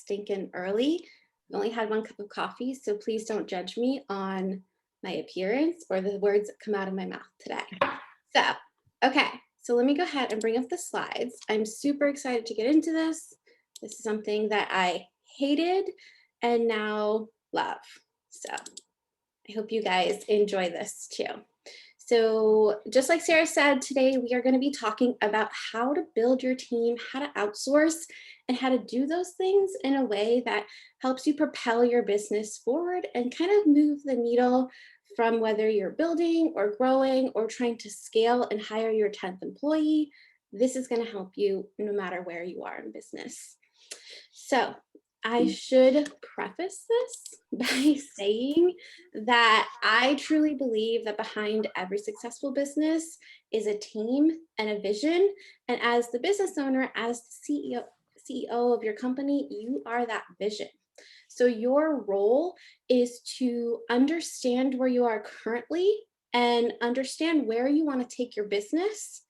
stinking early. I only had 1 cup of coffee, so please don't judge me on my appearance or the words that come out of my mouth today. So, okay, so let me go ahead and bring up the slides. I'm super excited to get into this. This is something that I hated and now love. So I hope you guys enjoy this too. So just like Sarah said, today we are going to be talking about how to build your team, how to outsource, and how to do those things in a way that helps you propel your business forward and kind of move the needle from whether you're building or growing or trying to scale and hire your 10th employee. This is going to help you no matter where you are in business. So I should preface this by saying that I truly believe that behind every successful business is a team and a vision. And as the business owner, as the CEO of your company, you are that vision. So your role is to understand where you are currently and understand where you want to take your business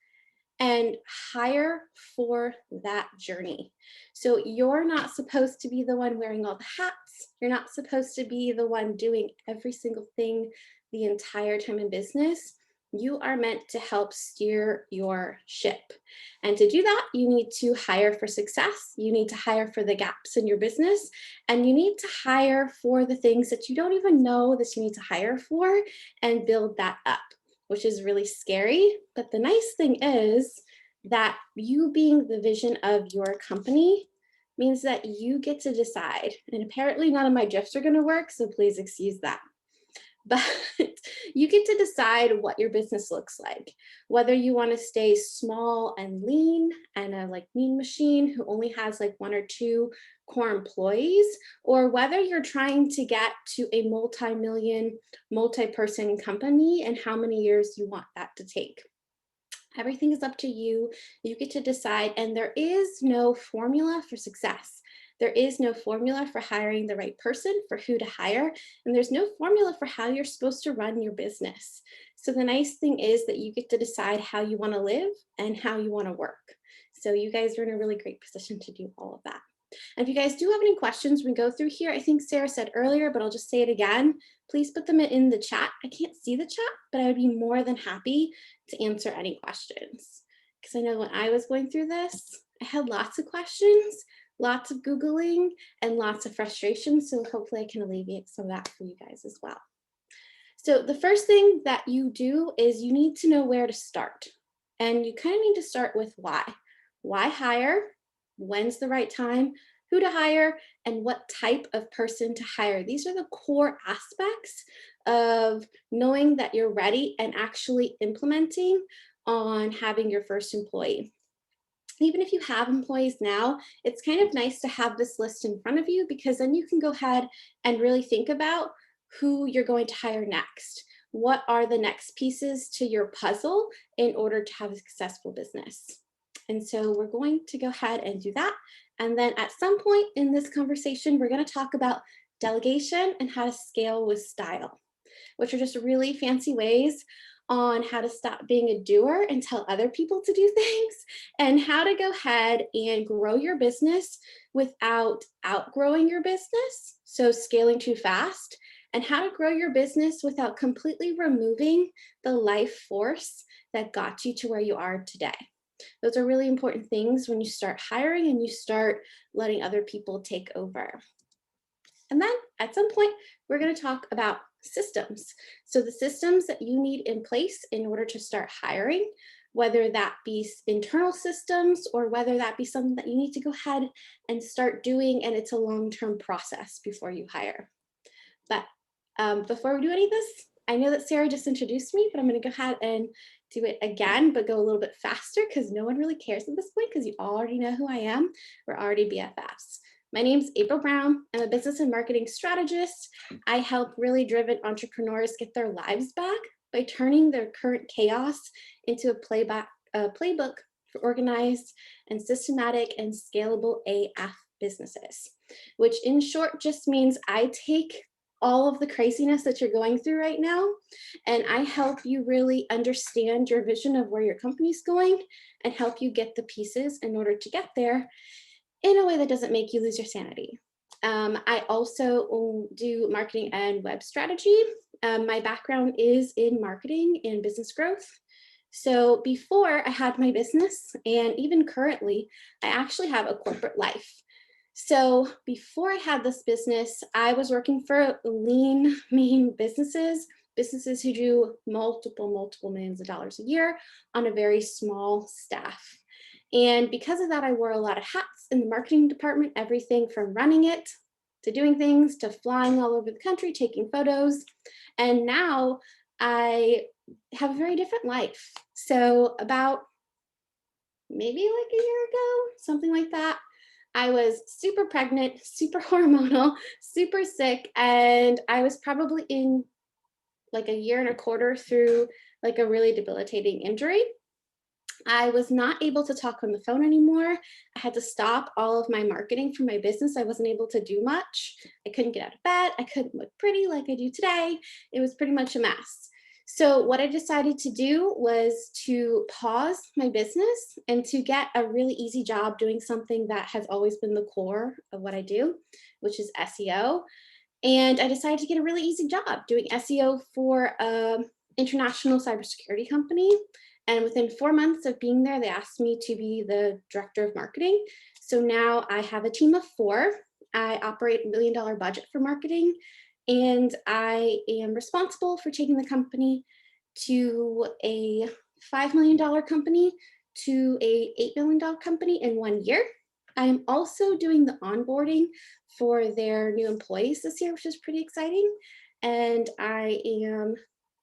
and hire for that journey. So you're not supposed to be the one wearing all the hats. You're not supposed to be the one doing every single thing the entire time in business. You are meant to help steer your ship. And to do that, you need to hire for success. You need to hire for the gaps in your business. And you need to hire for the things that you don't even know that you need to hire for and build that up, which is really scary. But the nice thing is that you being the vision of your company means that you get to decide. And apparently none of my GIFs are gonna work, so please excuse that. But you get to decide what your business looks like, whether you want to stay small and lean and a mean machine who only has like 1 or 2 core employees, or whether you're trying to get to a multi-million, multi-person company and how many years you want that to take. Everything is up to you. You get to decide, and there is no formula for success. There is no formula for hiring the right person, for who to hire, and there's no formula for how you're supposed to run your business. So the nice thing is that you get to decide how you want to live and how you want to work. So you guys are in a really great position to do all of that. And if you guys do have any questions we go through here, I think Sarah said earlier, but I'll just say it again, please put them in the chat. I can't see the chat, but I would be more than happy to answer any questions. Because I know when I was going through this, I had lots of questions, lots of Googling, and lots of frustration. So hopefully I can alleviate some of that for you guys as well. So the first thing that you do is you need to know where to start. And you kind of need to start with why. Why hire? When's the right time? Who to hire? And what type of person to hire? These are the core aspects of knowing that you're ready and actually implementing on having your first employee. Even if you have employees now, it's kind of nice to have this list in front of you, because then you can go ahead and really think about who you're going to hire next. What are the next pieces to your puzzle in order to have a successful business? And so we're going to go ahead and do that. And then at some point in this conversation, we're going to talk about delegation and how to scale with style, which are just really fancy ways on how to stop being a doer and tell other people to do things, and how to go ahead and grow your business without outgrowing your business, so scaling too fast, and how to grow your business without completely removing the life force that got you to where you are today. Those are really important things when you start hiring and you start letting other people take over. And then at some point, we're going to talk about systems. So the systems that you need in place in order to start hiring, whether that be internal systems or whether that be something that you need to go ahead and start doing, and it's a long-term process before you hire. But before we do any of this, I know that Sarah just introduced me, but I'm going to go ahead and do it again, but go a little bit faster because no one really cares at this point because you already know who I am. We're already BFFs. My name's April Brown. I'm a business and marketing strategist. I help really driven entrepreneurs get their lives back by turning their current chaos into a playbook for organized and systematic and scalable AF businesses, which in short just means I take all of the craziness that you're going through right now, and I help you really understand your vision of where your company's going and help you get the pieces in order to get there in a way that doesn't make you lose your sanity. I also do marketing and web strategy. My background is in marketing and business growth. So before I had my business, and even currently, I actually have a corporate life. So before I had this business, I was working for lean, mean businesses who do multiple millions of dollars a year on a very small staff. And because of that, I wore a lot of hats in the marketing department, everything from running it to doing things to flying all over the country, taking photos. And now I have a very different life. So about maybe like a year ago, something like that, I was super pregnant, super hormonal, super sick, and I was probably in like a year and a quarter through like a really debilitating injury. I was not able to talk on the phone anymore. I had to stop all of my marketing for my business. I wasn't able to do much. I couldn't get out of bed. I couldn't look pretty like I do today. It was pretty much a mess. So what I decided to do was to pause my business and to get a really easy job doing something that has always been the core of what I do, which is SEO. And I decided to get a really easy job doing SEO for an international cybersecurity company. And within 4 months of being there, they asked me to be the director of marketing. So now I have a team of 4. I operate $1 million budget for marketing, and I am responsible for taking the company to a $5 million company to a $8 million company in 1 year. I am also doing the onboarding for their new employees this year, which is pretty exciting. And I am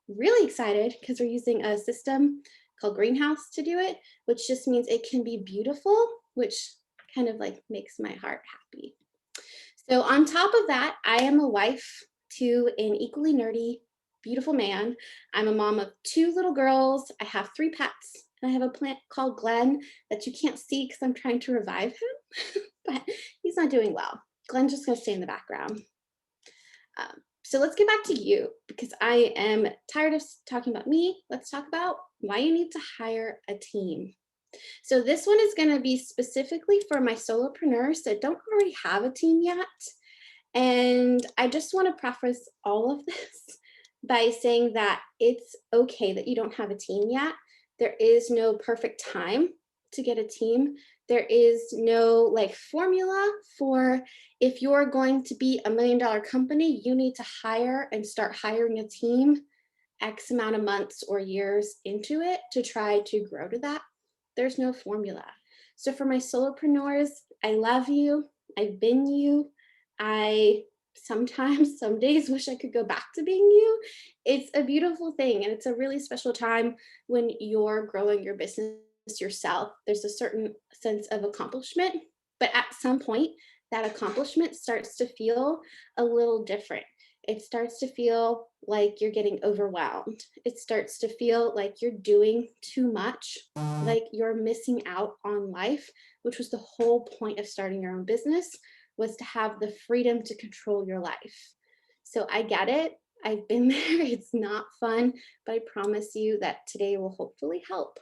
really excited because we're using a system called Greenhouse to do it, which just means it can be beautiful, which kind of like makes my heart happy. So on top of that, I am a wife to an equally nerdy, beautiful man. I'm a mom of 2 little girls. I have 3 pets, and I have a plant called Glenn that you can't see because I'm trying to revive him, but he's not doing well. Glenn's just gonna stay in the background. So let's get back to you because I am tired of talking about me. Let's talk about why you need to hire a team. So this one is going to be specifically for my solopreneurs that don't already have a team yet. And I just want to preface all of this by saying that it's okay that you don't have a team yet. There is no perfect time to get a team. There is no like formula for if you're going to be $1 million company, you need to hire and start hiring a team X amount of months or years into it to try to grow to that. There's no formula. So for my solopreneurs, I love you. I've been you. I sometimes, some days wish I could go back to being you. It's a beautiful thing. And it's a really special time when you're growing your business yourself. There's a certain sense of accomplishment, but at some point, that accomplishment starts to feel a little different. It starts to feel like you're getting overwhelmed. It starts to feel like you're doing too much, like you're missing out on life, which was the whole point of starting your own business, was to have the freedom to control your life. So I get it. I've been there. It's not fun, but I promise you that today will hopefully help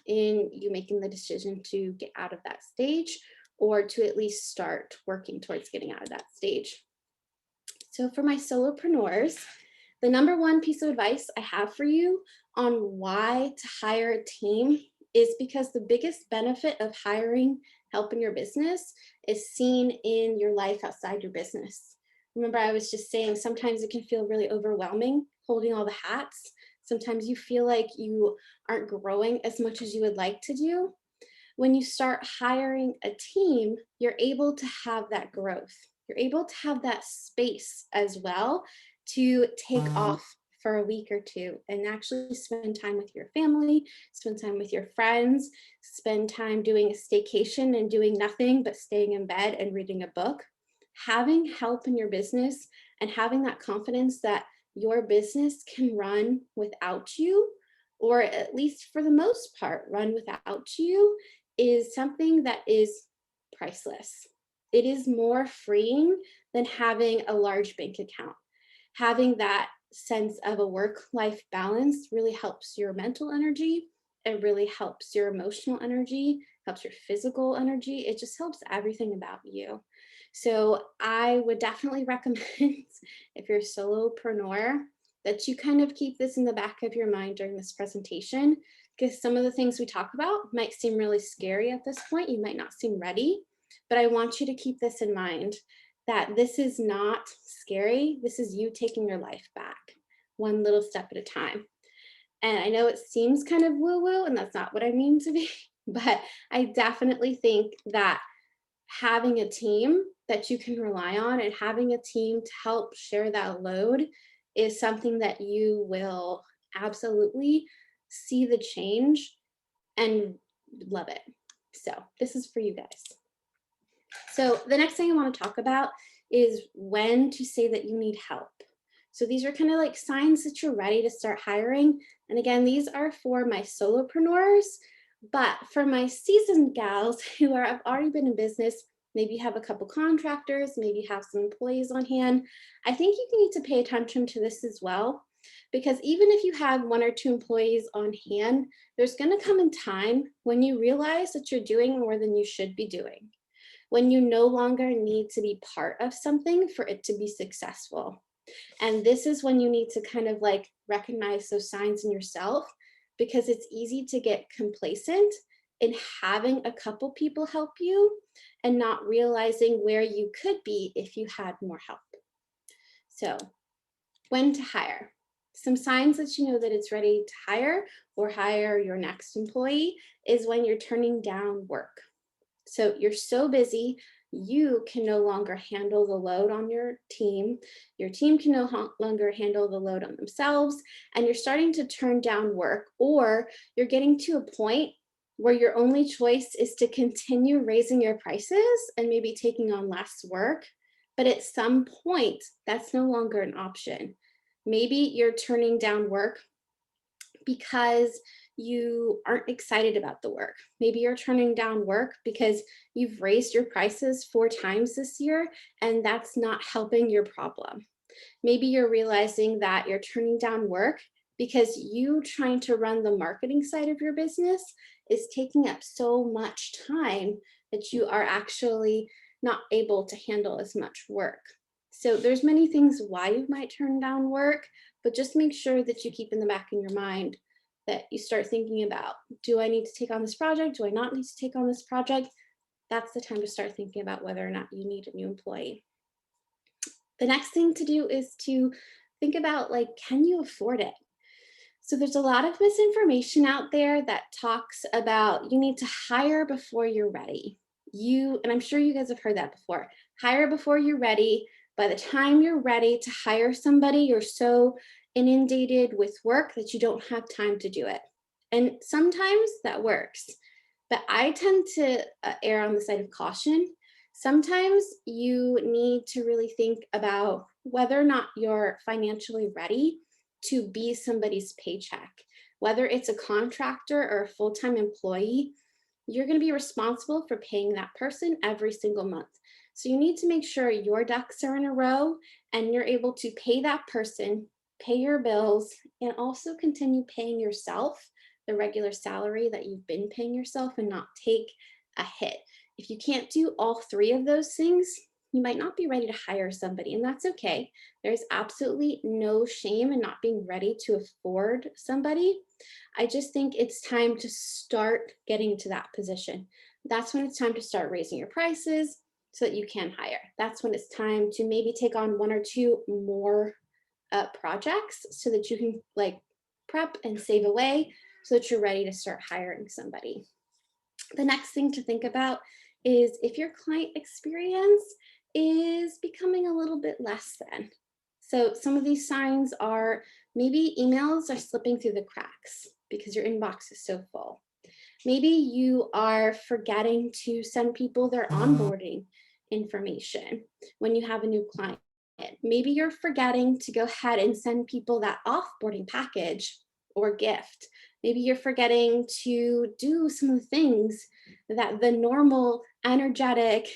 in you making the decision to get out of that stage or to at least start working towards getting out of that stage. So for my solopreneurs, the number one piece of advice I have for you on why to hire a team is because the biggest benefit of hiring help in your business is seen in your life outside your business. Remember, I was just saying sometimes it can feel really overwhelming holding all the hats. Sometimes you feel like you aren't growing as much as you would like to do. When you start hiring a team, you're able to have that growth. You're able to have that space as well to take off for a week or two and actually spend time with your family, spend time with your friends, spend time doing a staycation and doing nothing but staying in bed and reading a book. Having help in your business and having that confidence that your business can run without you, or at least for the most part, run without you, is something that is priceless. It is more freeing than having a large bank account. Having that sense of a work-life balance really helps your mental energy. It really helps your emotional energy, helps your physical energy. It just helps everything about you. So I would definitely recommend if you're a solopreneur that you kind of keep this in the back of your mind during this presentation, because some of the things we talk about might seem really scary at this point. You might not seem ready, but I want you to keep this in mind that this is not scary. This is you taking your life back one little step at a time. And I know it seems kind of woo-woo, and that's not what I mean to be, but I definitely think that having a team that you can rely on and having a team to help share that load is something that you will absolutely see the change and love it. So this is for you guys. So the next thing I want to talk about is when to say that you need help. So these are kind of like signs that you're ready to start hiring. And again, these are for my solopreneurs, but for my seasoned gals who have already been in business, maybe you have a couple contractors, maybe you have some employees on hand, I think you need to pay attention to this as well. Because even if you have 1 or 2 employees on hand, there's going to come a time when you realize that you're doing more than you should be doing, when you no longer need to be part of something for it to be successful. And this is when you need to kind of like recognize those signs in yourself, because it's easy to get complacent in having a couple people help you and not realizing where you could be if you had more help. So when to hire. Some signs that you know that it's ready to hire or hire your next employee is when you're turning down work. So you're so busy, you can no longer handle the load on your team. Your team can no longer handle the load on themselves, and you're starting to turn down work, or you're getting to a point where your only choice is to continue raising your prices and maybe taking on less work. But at some point, that's no longer an option. Maybe you're turning down work because you aren't excited about the work. Maybe you're turning down work because you've raised your prices 4 times this year and that's not helping your problem. Maybe you're realizing that you're turning down work because you trying to run the marketing side of your business is taking up so much time that you are actually not able to handle as much work. So there's many things why you might turn down work, but just make sure that you keep in the back of your mind that you start thinking about, do I need to take on this project? Do I not need to take on this project? That's the time to start thinking about whether or not you need a new employee. The next thing to do is to think about, like, can you afford it? So there's a lot of misinformation out there that talks about you need to hire before you're ready. And I'm sure you guys have heard that before, hire before you're ready. By the time you're ready to hire somebody, you're so inundated with work that you don't have time to do it. And sometimes that works, but I tend to err on the side of caution. Sometimes you need to really think about whether or not you're financially ready to be somebody's paycheck. Whether it's a contractor or a full-time employee, you're going to be responsible for paying that person every single month. So you need to make sure your ducks are in a row and you're able to pay that person, pay your bills, and also continue paying yourself the regular salary that you've been paying yourself and not take a hit. If you can't do all 3 of those things, you might not be ready to hire somebody, and that's okay. There's absolutely no shame in not being ready to afford somebody. I just think it's time to start getting to that position. That's when it's time to start raising your prices so that you can hire. That's when it's time to maybe take on 1 or 2 more projects so that you can like prep and save away so that you're ready to start hiring somebody. The next thing to think about is if your client experience is becoming a little bit less than. So some of these signs are maybe emails are slipping through the cracks because your inbox is so full. Maybe you are forgetting to send people their onboarding information when you have a new client. Maybe you're forgetting to go ahead and send people that offboarding package or gift. Maybe you're forgetting to do some of the things that the normal, energetic,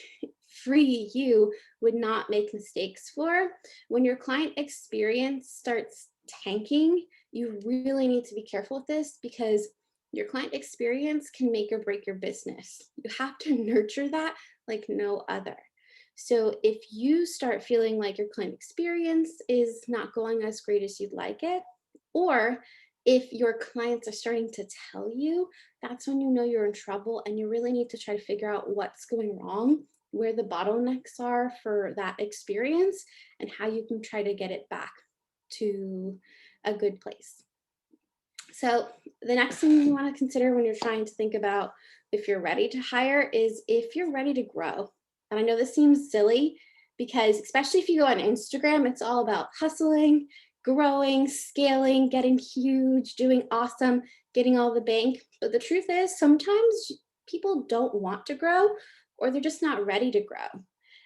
free you would not make mistakes for. When your client experience starts tanking, you really need to be careful with this because your client experience can make or break your business. You have to nurture that like no other. So if you start feeling like your client experience is not going as great as you'd like it, or if your clients are starting to tell you, that's when you know you're in trouble and you really need to try to figure out what's going wrong, where the bottlenecks are for that experience, and how you can try to get it back to a good place. So the next thing you want to consider when you're trying to think about if you're ready to hire is if you're ready to grow. And I know this seems silly because especially if you go on Instagram, it's all about hustling, growing, scaling, getting huge, doing awesome, getting all the bank. But the truth is sometimes people don't want to grow or they're just not ready to grow.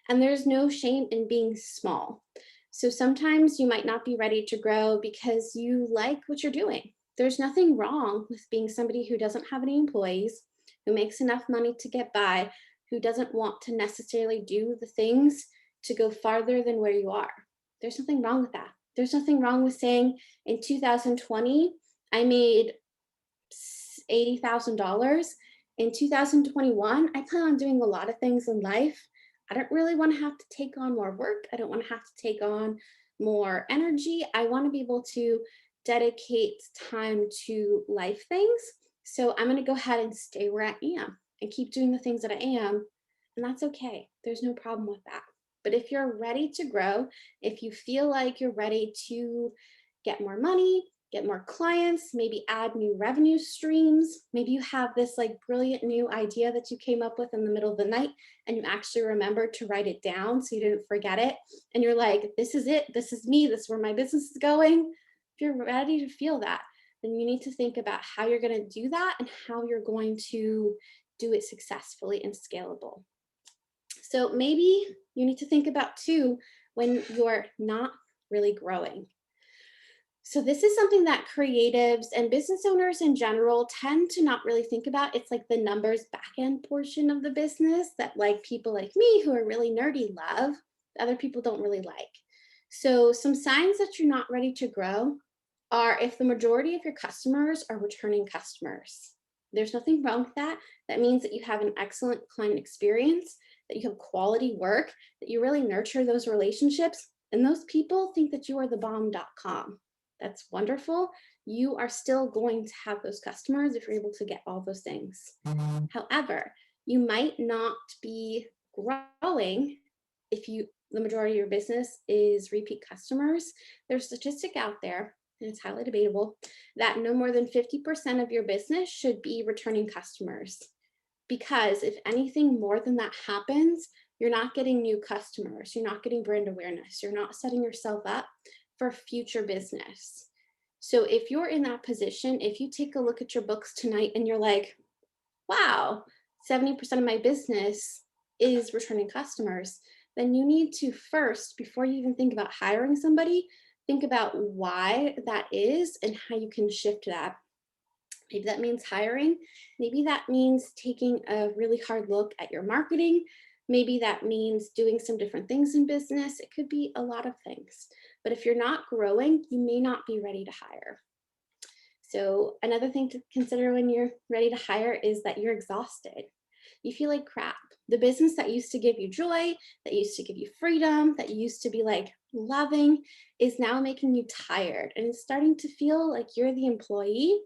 And there's no shame in being small. So sometimes you might not be ready to grow because you like what you're doing. There's nothing wrong with being somebody who doesn't have any employees, who makes enough money to get by, who doesn't want to necessarily do the things to go farther than where you are. There's nothing wrong with that. There's nothing wrong with saying in 2020, I made $80,000. In 2021, I plan on doing a lot of things in life. I don't really want to have to take on more work. I don't want to have to take on more energy. I want to be able to dedicate time to life things. So I'm going to go ahead and stay where I am and keep doing the things that I am. And that's okay. There's no problem with that. But if you're ready to grow, if you feel like you're ready to get more money, get more clients, maybe add new revenue streams. Maybe you have this like brilliant new idea that you came up with in the middle of the night and you actually remembered to write it down so you didn't forget it. And you're like, this is it. This is me. This is where my business is going. If you're ready to feel that, then you need to think about how you're going to do that and how you're going to do it successfully and scalable. So maybe you need to think about too when you're not really growing. So this is something that creatives and business owners in general tend to not really think about. It's like the numbers back end portion of the business that like people like me who are really nerdy love, other people don't really like. So some signs that you're not ready to grow are if the majority of your customers are returning customers. There's nothing wrong with that. That means that you have an excellent client experience, that you have quality work, that you really nurture those relationships, and those people think that you are the bomb.com. That's wonderful. You are still going to have those customers if you're able to get all those things. However, you might not be growing if the majority of your business is repeat customers. There's a statistic out there, and it's highly debatable, that no more than 50% of your business should be returning customers. Because if anything more than that happens, you're not getting new customers, you're not getting brand awareness, you're not setting yourself up for future business. So if you're in that position, if you take a look at your books tonight and you're like, wow, 70% of my business is returning customers, then you need to first, before you even think about hiring somebody, think about why that is and how you can shift that. Maybe that means hiring. Maybe that means taking a really hard look at your marketing. Maybe that means doing some different things in business. It could be a lot of things. But if you're not growing, you may not be ready to hire. So another thing to consider when you're ready to hire is that you're exhausted. You feel like crap. The business that used to give you joy, that used to give you freedom, that used to be like loving, is now making you tired. And it's starting to feel like you're the employee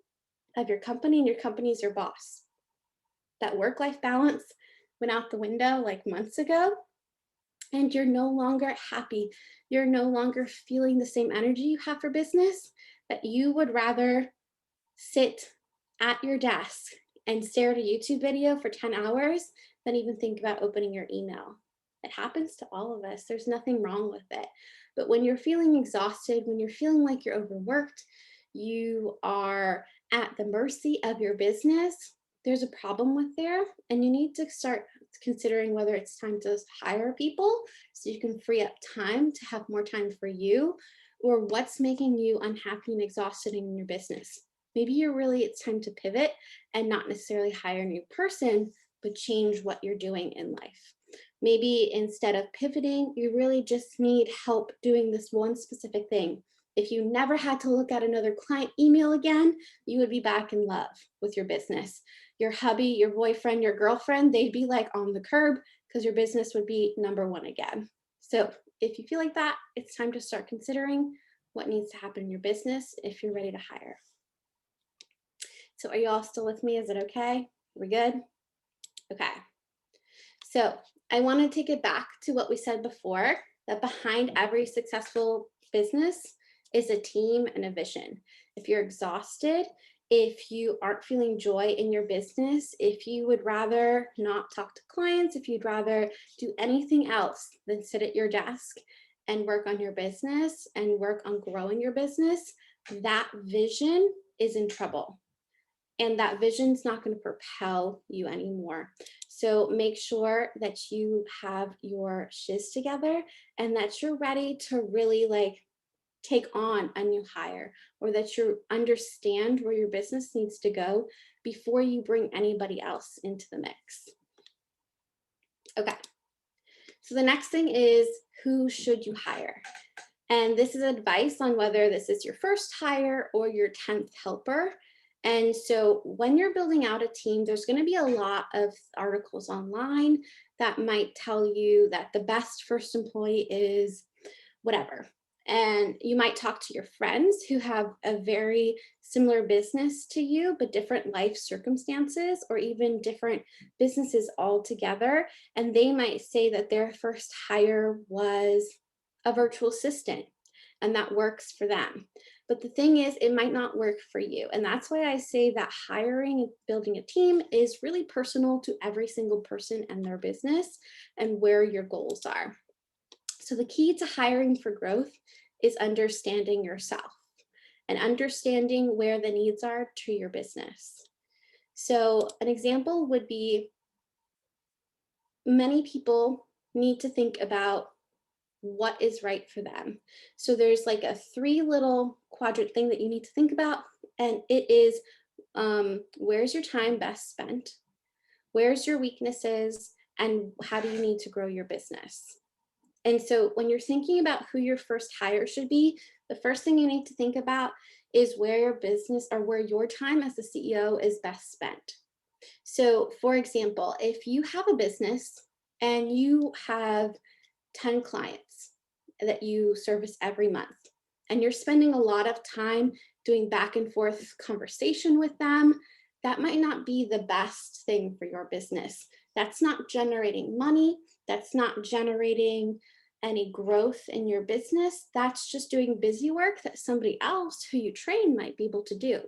of your company and your company is your boss. That work-life balance went out the window like months ago, and you're no longer happy. You're no longer feeling the same energy you have for business, that you would rather sit at your desk and stare at a YouTube video for 10 hours than even think about opening your email. It happens to all of us. There's nothing wrong with it. But when you're feeling exhausted, when you're feeling like you're overworked, you are at the mercy of your business, there's a problem with there, and you need to start considering whether it's time to hire people so you can free up time to have more time for you, or what's making you unhappy and exhausted in your business. Maybe it's time to pivot and not necessarily hire a new person, but change what you're doing in life. Maybe instead of pivoting, you really just need help doing this one specific thing. If you never had to look at another client email again, you would be back in love with your business. Your hubby, your boyfriend, your girlfriend, they'd be like on the curb because your business would be number one again. So if you feel like that, it's time to start considering what needs to happen in your business if you're ready to hire. So are you all still with me? Is it okay? We good? Okay. So I want to take it back to what we said before, that behind every successful business is a team and a vision. If you're exhausted, if you aren't feeling joy in your business, if you would rather not talk to clients, if you'd rather do anything else than sit at your desk and work on your business and work on growing your business, that vision is in trouble. And that vision's not going to propel you anymore. So make sure that you have your shiz together and that you're ready to really take on a new hire, or that you understand where your business needs to go before you bring anybody else into the mix. Okay. So the next thing is, who should you hire? And this is advice on whether this is your first hire or your 10th helper. And so when you're building out a team, there's going to be a lot of articles online that might tell you that the best first employee is whatever. And you might talk to your friends who have a very similar business to you, but different life circumstances, or even different businesses altogether. And they might say that their first hire was a virtual assistant, and that works for them. But the thing is, it might not work for you. And that's why I say that hiring and building a team is really personal to every single person and their business and where your goals are. So the key to hiring for growth is understanding yourself and understanding where the needs are to your business. So an example would be, many people need to think about what is right for them. So there's like a 3 little quadrant thing that you need to think about. And it is, where's your time best spent? Where's your weaknesses? And how do you need to grow your business? And so when you're thinking about who your first hire should be, the first thing you need to think about is where your business, or where your time as the CEO is best spent. So for example, if you have a business and you have 10 clients that you service every month, and you're spending a lot of time doing back and forth conversation with them, that might not be the best thing for your business. That's not generating money. That's not generating any growth in your business. That's just doing busy work that somebody else who you train might be able to do.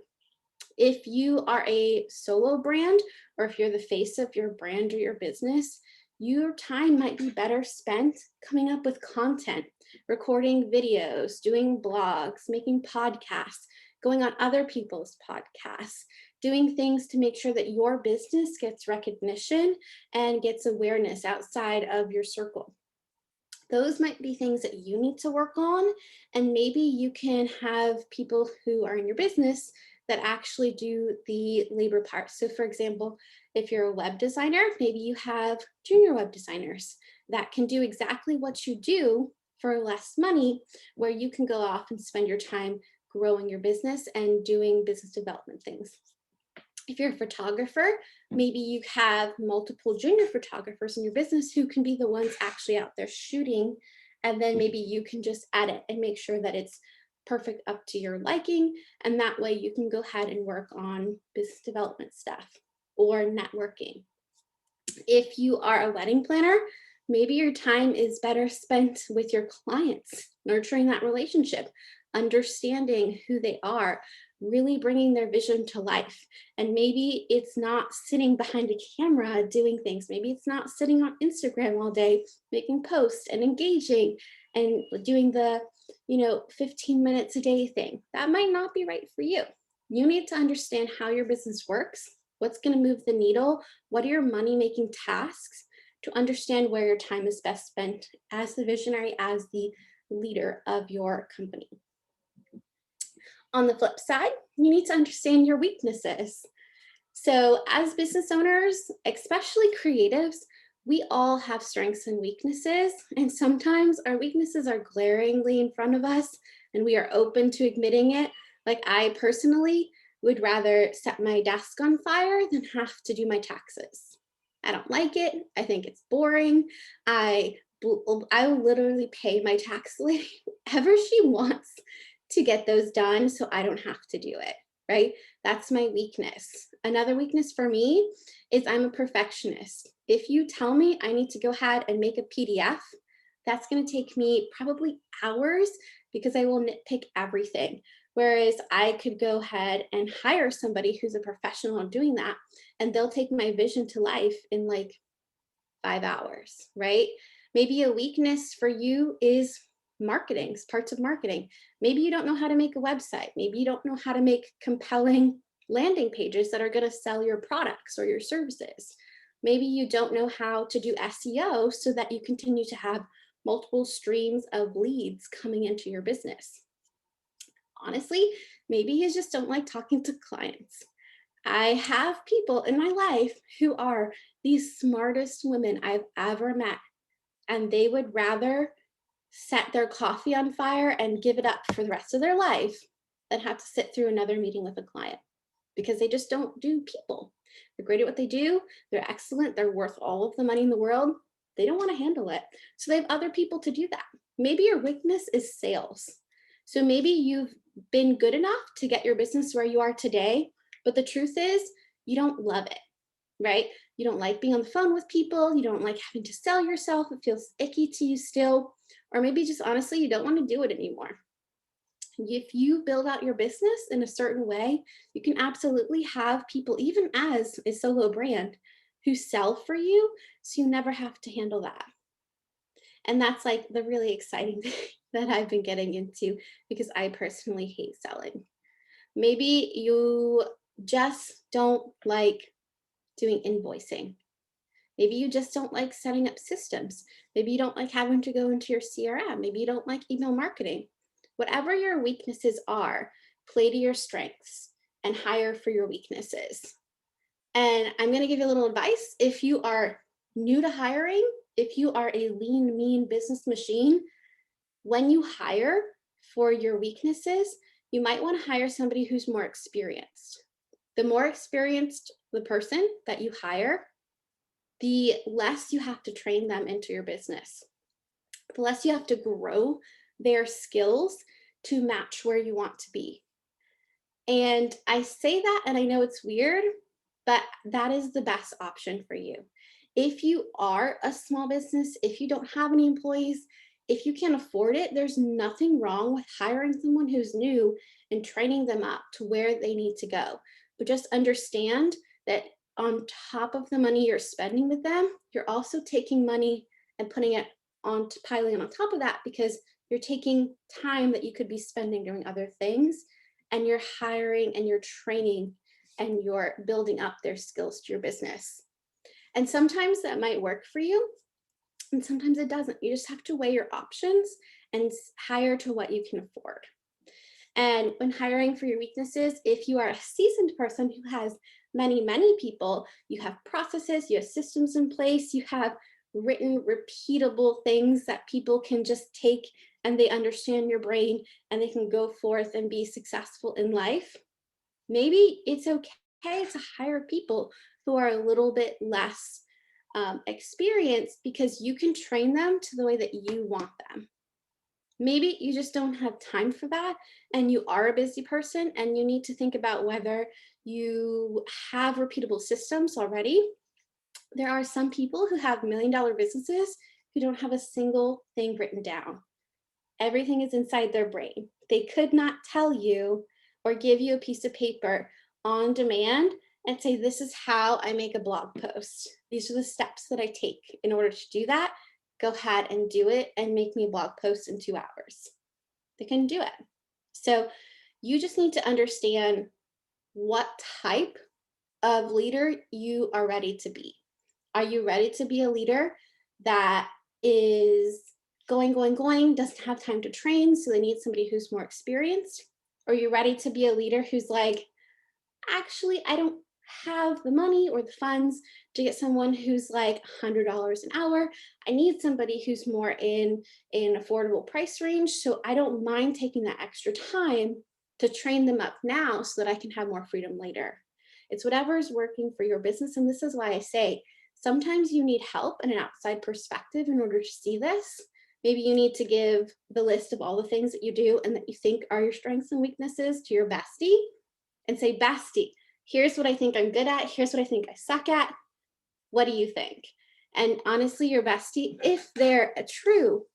If you are a solo brand, or if you're the face of your brand or your business, your time might be better spent coming up with content, recording videos, doing blogs, making podcasts, going on other people's podcasts, doing things to make sure that your business gets recognition and gets awareness outside of your circle. Those might be things that you need to work on, and maybe you can have people who are in your business that actually do the labor part. So for example, if you're a web designer, maybe you have junior web designers that can do exactly what you do for less money, where you can go off and spend your time growing your business and doing business development things. If you're a photographer, maybe you have multiple junior photographers in your business who can be the ones actually out there shooting, and then maybe you can just edit and make sure that it's perfect up to your liking, and that way you can go ahead and work on business development stuff or networking. If you are a wedding planner, maybe your time is better spent with your clients, nurturing that relationship, understanding who they are, really bringing their vision to life. And maybe it's not sitting behind a camera doing things. Maybe it's not sitting on Instagram all day, making posts and engaging and doing the 15 minutes a day thing. That might not be right for you. You need to understand how your business works, what's going to move the needle, what are your money-making tasks, to understand where your time is best spent as the visionary, as the leader of your company. On the flip side, you need to understand your weaknesses. So as business owners, especially creatives, we all have strengths and weaknesses, and sometimes our weaknesses are glaringly in front of us and we are open to admitting it. Like I personally would rather set my desk on fire than have to do my taxes. I don't like it. I think it's boring. I will literally pay my tax lady whatever she wants to get those done so I don't have to do it, right? That's my weakness. Another weakness for me is I'm a perfectionist. If you tell me I need to go ahead and make a PDF, that's going to take me probably hours because I will nitpick everything. Whereas I could go ahead and hire somebody who's a professional in doing that, and they'll take my vision to life in like 5 hours, right? Maybe a weakness for you is marketing, parts of marketing. Maybe you don't know how to make a website. Maybe you don't know how to make compelling landing pages that are going to sell your products or your services. Maybe you don't know how to do SEO so that you continue to have multiple streams of leads coming into your business. Honestly, maybe you just don't like talking to clients. I have people in my life who are the smartest women I've ever met, and they would rather set their coffee on fire and give it up for the rest of their life than have to sit through another meeting with a client, because they just don't do people. They're great at what they do. They're excellent. They're worth all of the money in the world. They don't want to handle it. So they have other people to do that. Maybe your weakness is sales. So maybe you've been good enough to get your business where you are today, but the truth is you don't love it, right? You don't like being on the phone with people. You don't like having to sell yourself. It feels icky to you still. Or maybe just honestly, you don't want to do it anymore. If you build out your business in a certain way, you can absolutely have people, even as a solo brand, who sell for you, so you never have to handle that. And that's like the really exciting thing that I've been getting into, because I personally hate selling. Maybe you just don't like doing invoicing. Maybe you just don't like setting up systems. Maybe you don't like having to go into your CRM. Maybe you don't like email marketing. Whatever your weaknesses are, play to your strengths and hire for your weaknesses. And I'm going to give you a little advice. If you are new to hiring, if you are a lean, mean business machine, when you hire for your weaknesses, you might want to hire somebody who's more experienced. The more experienced the person that you hire, the less you have to train them into your business, the less you have to grow their skills to match where you want to be. And I say that, and I know it's weird, but that is the best option for you. If you are a small business, if you don't have any employees, if you can't afford it, there's nothing wrong with hiring someone who's new and training them up to where they need to go. But just understand that on top of the money you're spending with them, you're also taking money and putting it on to piling on top of that, because you're taking time that you could be spending doing other things, and you're hiring and you're training and you're building up their skills to your business. And sometimes that might work for you, and sometimes it doesn't. You just have to weigh your options and hire to what you can afford. And when hiring for your weaknesses, if you are a seasoned person who has many, many people, you have processes, you have systems in place, you have written repeatable things that people can just take and they understand your brain and they can go forth and be successful in life, maybe it's okay to hire people who are a little bit less experienced, because you can train them to the way that you want them. Maybe you just don't have time for that, and you are a busy person, and you need to think about whether you have repeatable systems already. There are some people who have $1 million businesses who don't have a single thing written down. Everything is inside their brain. They could not tell you or give you a piece of paper on demand and say, this is how I make a blog post. These are the steps that I take in order to do that. Go ahead and do it and make me a blog post in 2 hours. They can do it. So you just need to understand what type of leader you are ready to be. Are you ready to be a leader that is going, doesn't have time to train, so they need somebody who's more experienced? Or are you ready to be a leader who's like, actually, I don't have the money or the funds to get someone who's like $100 an hour. I need somebody who's more in an affordable price range, so I don't mind taking that extra time to train them up now so that I can have more freedom later. It's whatever is working for your business. And this is why I say Sometimes you need help and an outside perspective in order to see this. Maybe you need to give the list of all the things that you do and that you think are your strengths and weaknesses to your bestie and say, bestie, here's what I think I'm good at. Here's what I think I suck at. What do you think? And honestly, your bestie, if they're a true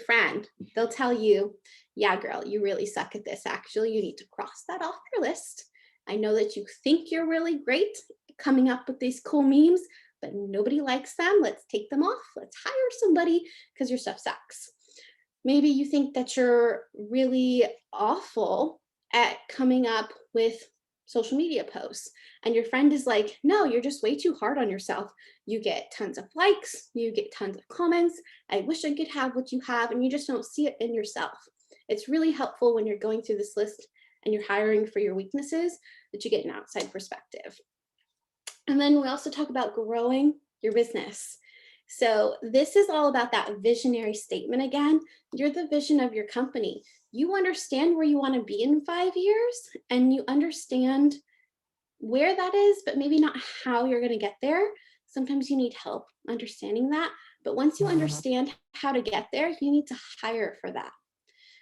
friend, they'll tell you, yeah, girl, you really suck at this. Actually, you need to cross that off your list. I know that you think you're really great coming up with these cool memes, but nobody likes them. Let's take them off. Let's hire somebody because your stuff sucks. Maybe you think that you're really awful at coming up with social media posts, and your friend is like, no, you're just way too hard on yourself. You get tons of likes, you get tons of comments. I wish I could have what you have, and you just don't see it in yourself. It's really helpful when you're going through this list and you're hiring for your weaknesses that you get an outside perspective. And then we also talk about growing your business. So this is all about that visionary statement again. You're the vision of your company. You understand where you want to be in 5 years, and you understand where that is, but maybe not how you're going to get there. Sometimes you need help understanding that. But once you understand how to get there, you need to hire for that.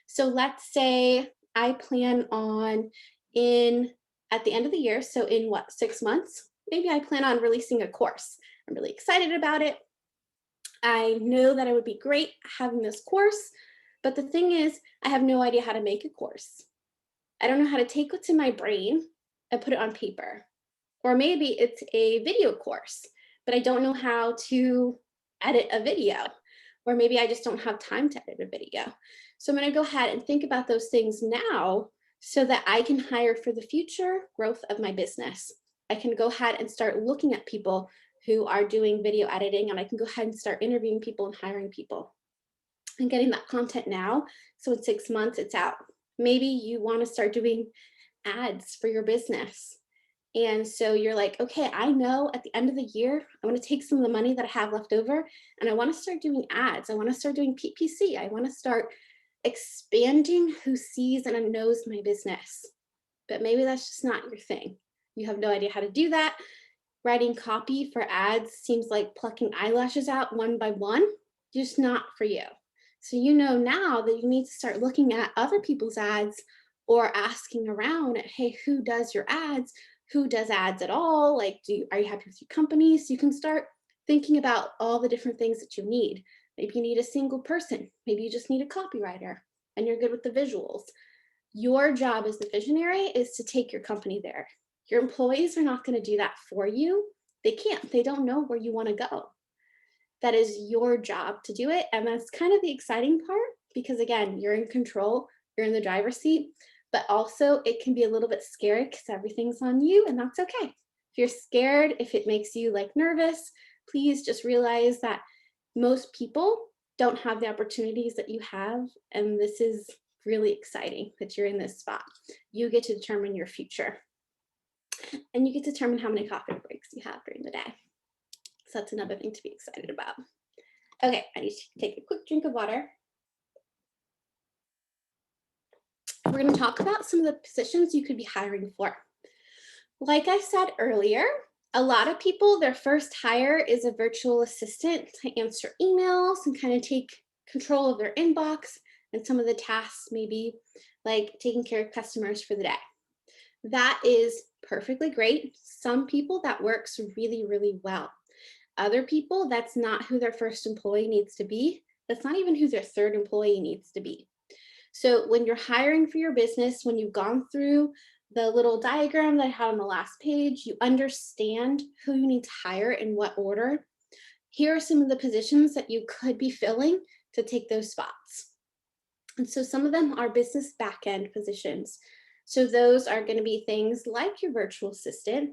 So let's say I plan on at the end of the year, so in 6 months, maybe I plan on releasing a course. I'm really excited about it. I know that it would be great having this course, but the thing is, I have no idea how to make a course. I don't know how to take what's in my brain and put it on paper. Or maybe it's a video course, but I don't know how to edit a video. Or maybe I just don't have time to edit a video. So I'm going to go ahead and think about those things now so that I can hire for the future growth of my business. I can go ahead and start looking at people who are doing video editing, and I can go ahead and start interviewing people and hiring people and getting that content now. So in 6 months, it's out. Maybe you want to start doing ads for your business. And so you're like, okay, I know at the end of the year, I want to take some of the money that I have left over and I want to start doing ads. I want to start doing PPC. I want to start expanding who sees and knows my business. But maybe that's just not your thing. You have no idea how to do that. Writing copy for ads seems like plucking eyelashes out one by one, just not for you. So you know now that you need to start looking at other people's ads or asking around, hey, who does your ads? Who does ads at all? Like, are you happy with your company? So you can start thinking about all the different things that you need. Maybe you need a single person. Maybe you just need a copywriter and you're good with the visuals. Your job as the visionary is to take your company there. Your employees are not going to do that for you. They can't. They don't know where you want to go. That is your job to do it. And that's kind of the exciting part because, again, you're in control. You're in the driver's seat. But also it can be a little bit scary because everything's on you, and that's okay. If you're scared, if it makes you like nervous, please just realize that most people don't have the opportunities that you have. And this is really exciting that you're in this spot. You get to determine your future. And you get to determine how many coffee breaks you have during the day. So that's another thing to be excited about. Okay, I need to take a quick drink of water. We're going to talk about some of the positions you could be hiring for. Like I said earlier, a lot of people, their first hire is a virtual assistant to answer emails and kind of take control of their inbox and some of the tasks, maybe like taking care of customers for the day. That is perfectly great. Some people that works really, really well. Other people, that's not who their first employee needs to be. That's not even who their third employee needs to be. So when you're hiring for your business, when you've gone through the little diagram that I had on the last page, you understand who you need to hire in what order. Here are some of the positions that you could be filling to take those spots. And so some of them are business backend positions. So those are going to be things like your virtual assistant,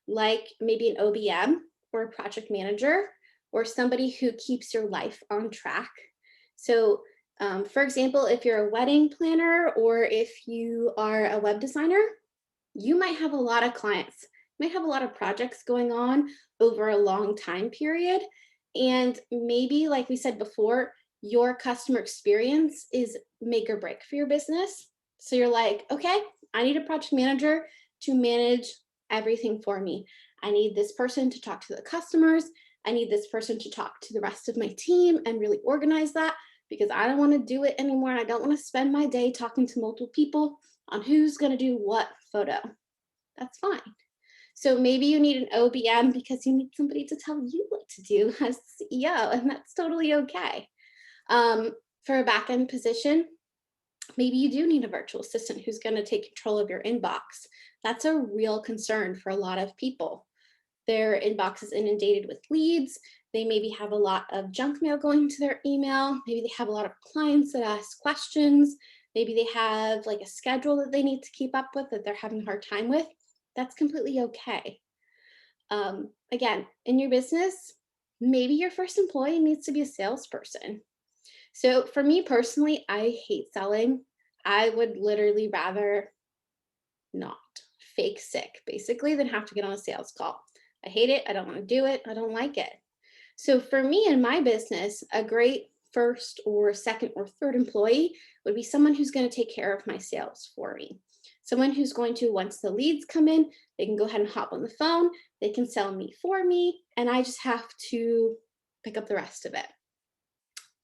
like maybe an OBM or a project manager, or somebody who keeps your life on track. So for example, if you're a wedding planner or if you are a web designer, you might have a lot of clients. You might have a lot of projects going on over a long time period. And maybe, like we said before, your customer experience is make or break for your business. So you're like, okay, I need a project manager to manage everything for me. I need this person to talk to the customers. I need this person to talk to the rest of my team and really organize that because I don't want to do it anymore. And I don't want to spend my day talking to multiple people on who's going to do what photo. That's fine. So maybe you need an OBM because you need somebody to tell you what to do as the CEO, and that's totally okay. For a back-end position, maybe you do need a virtual assistant who's going to take control of your inbox. That's a real concern for a lot of people. Their inbox is inundated with leads. They maybe have a lot of junk mail going to their email. Maybe they have a lot of clients that ask questions. Maybe they have like a schedule that they need to keep up with that they're having a hard time with. That's completely okay. Again, in your business, maybe your first employee needs to be a salesperson. So for me personally, I hate selling. I would literally rather not fake sick, basically, than have to get on a sales call. I hate it. I don't want to do it. I don't like it. So for me in my business, a great first or second or third employee would be someone who's going to take care of my sales for me. Someone who's going to, once the leads come in, they can go ahead and hop on the phone, they can sell me for me, and I just have to pick up the rest of it.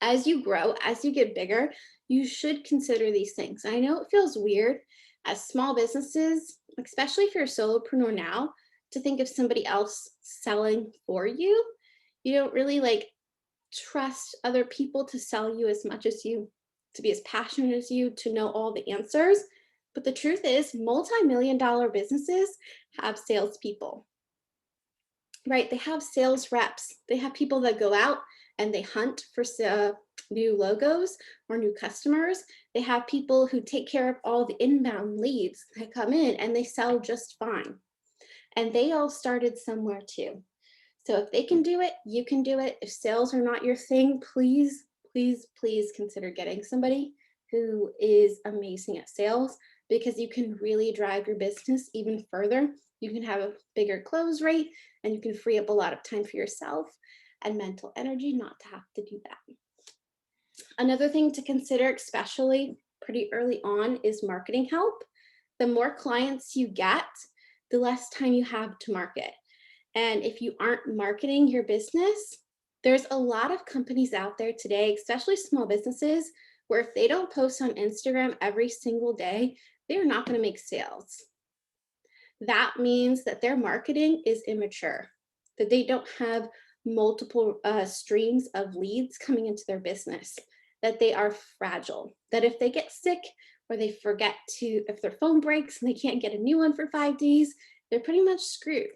As you grow, as you get bigger, you should consider these things. And I know it feels weird as small businesses, especially if you're a solopreneur now, to think of somebody else selling for you. You don't really like trust other people to sell you as much as you, to be as passionate as you, to know all the answers. But the truth is, multi-million-dollar businesses have salespeople, right? They have sales reps. They have people that go out and they hunt for new logos or new customers. They have people who take care of all the inbound leads that come in, and they sell just fine. And they all started somewhere too. So if they can do it, you can do it. If sales are not your thing, please, please, please consider getting somebody who is amazing at sales, because you can really drive your business even further. You can have a bigger close rate, and you can free up a lot of time for yourself and mental energy not to have to do that. Another thing to consider, especially pretty early on, is marketing help. The more clients you get, the less time you have to market. And if you aren't marketing your business, there's a lot of companies out there today, especially small businesses, where if they don't post on Instagram every single day, they're not going to make sales. That means that their marketing is immature, that they don't have multiple streams of leads coming into their business, that they are fragile, that if they get sick or they forget to, if their phone breaks and they can't get a new one for 5 days, they're pretty much screwed.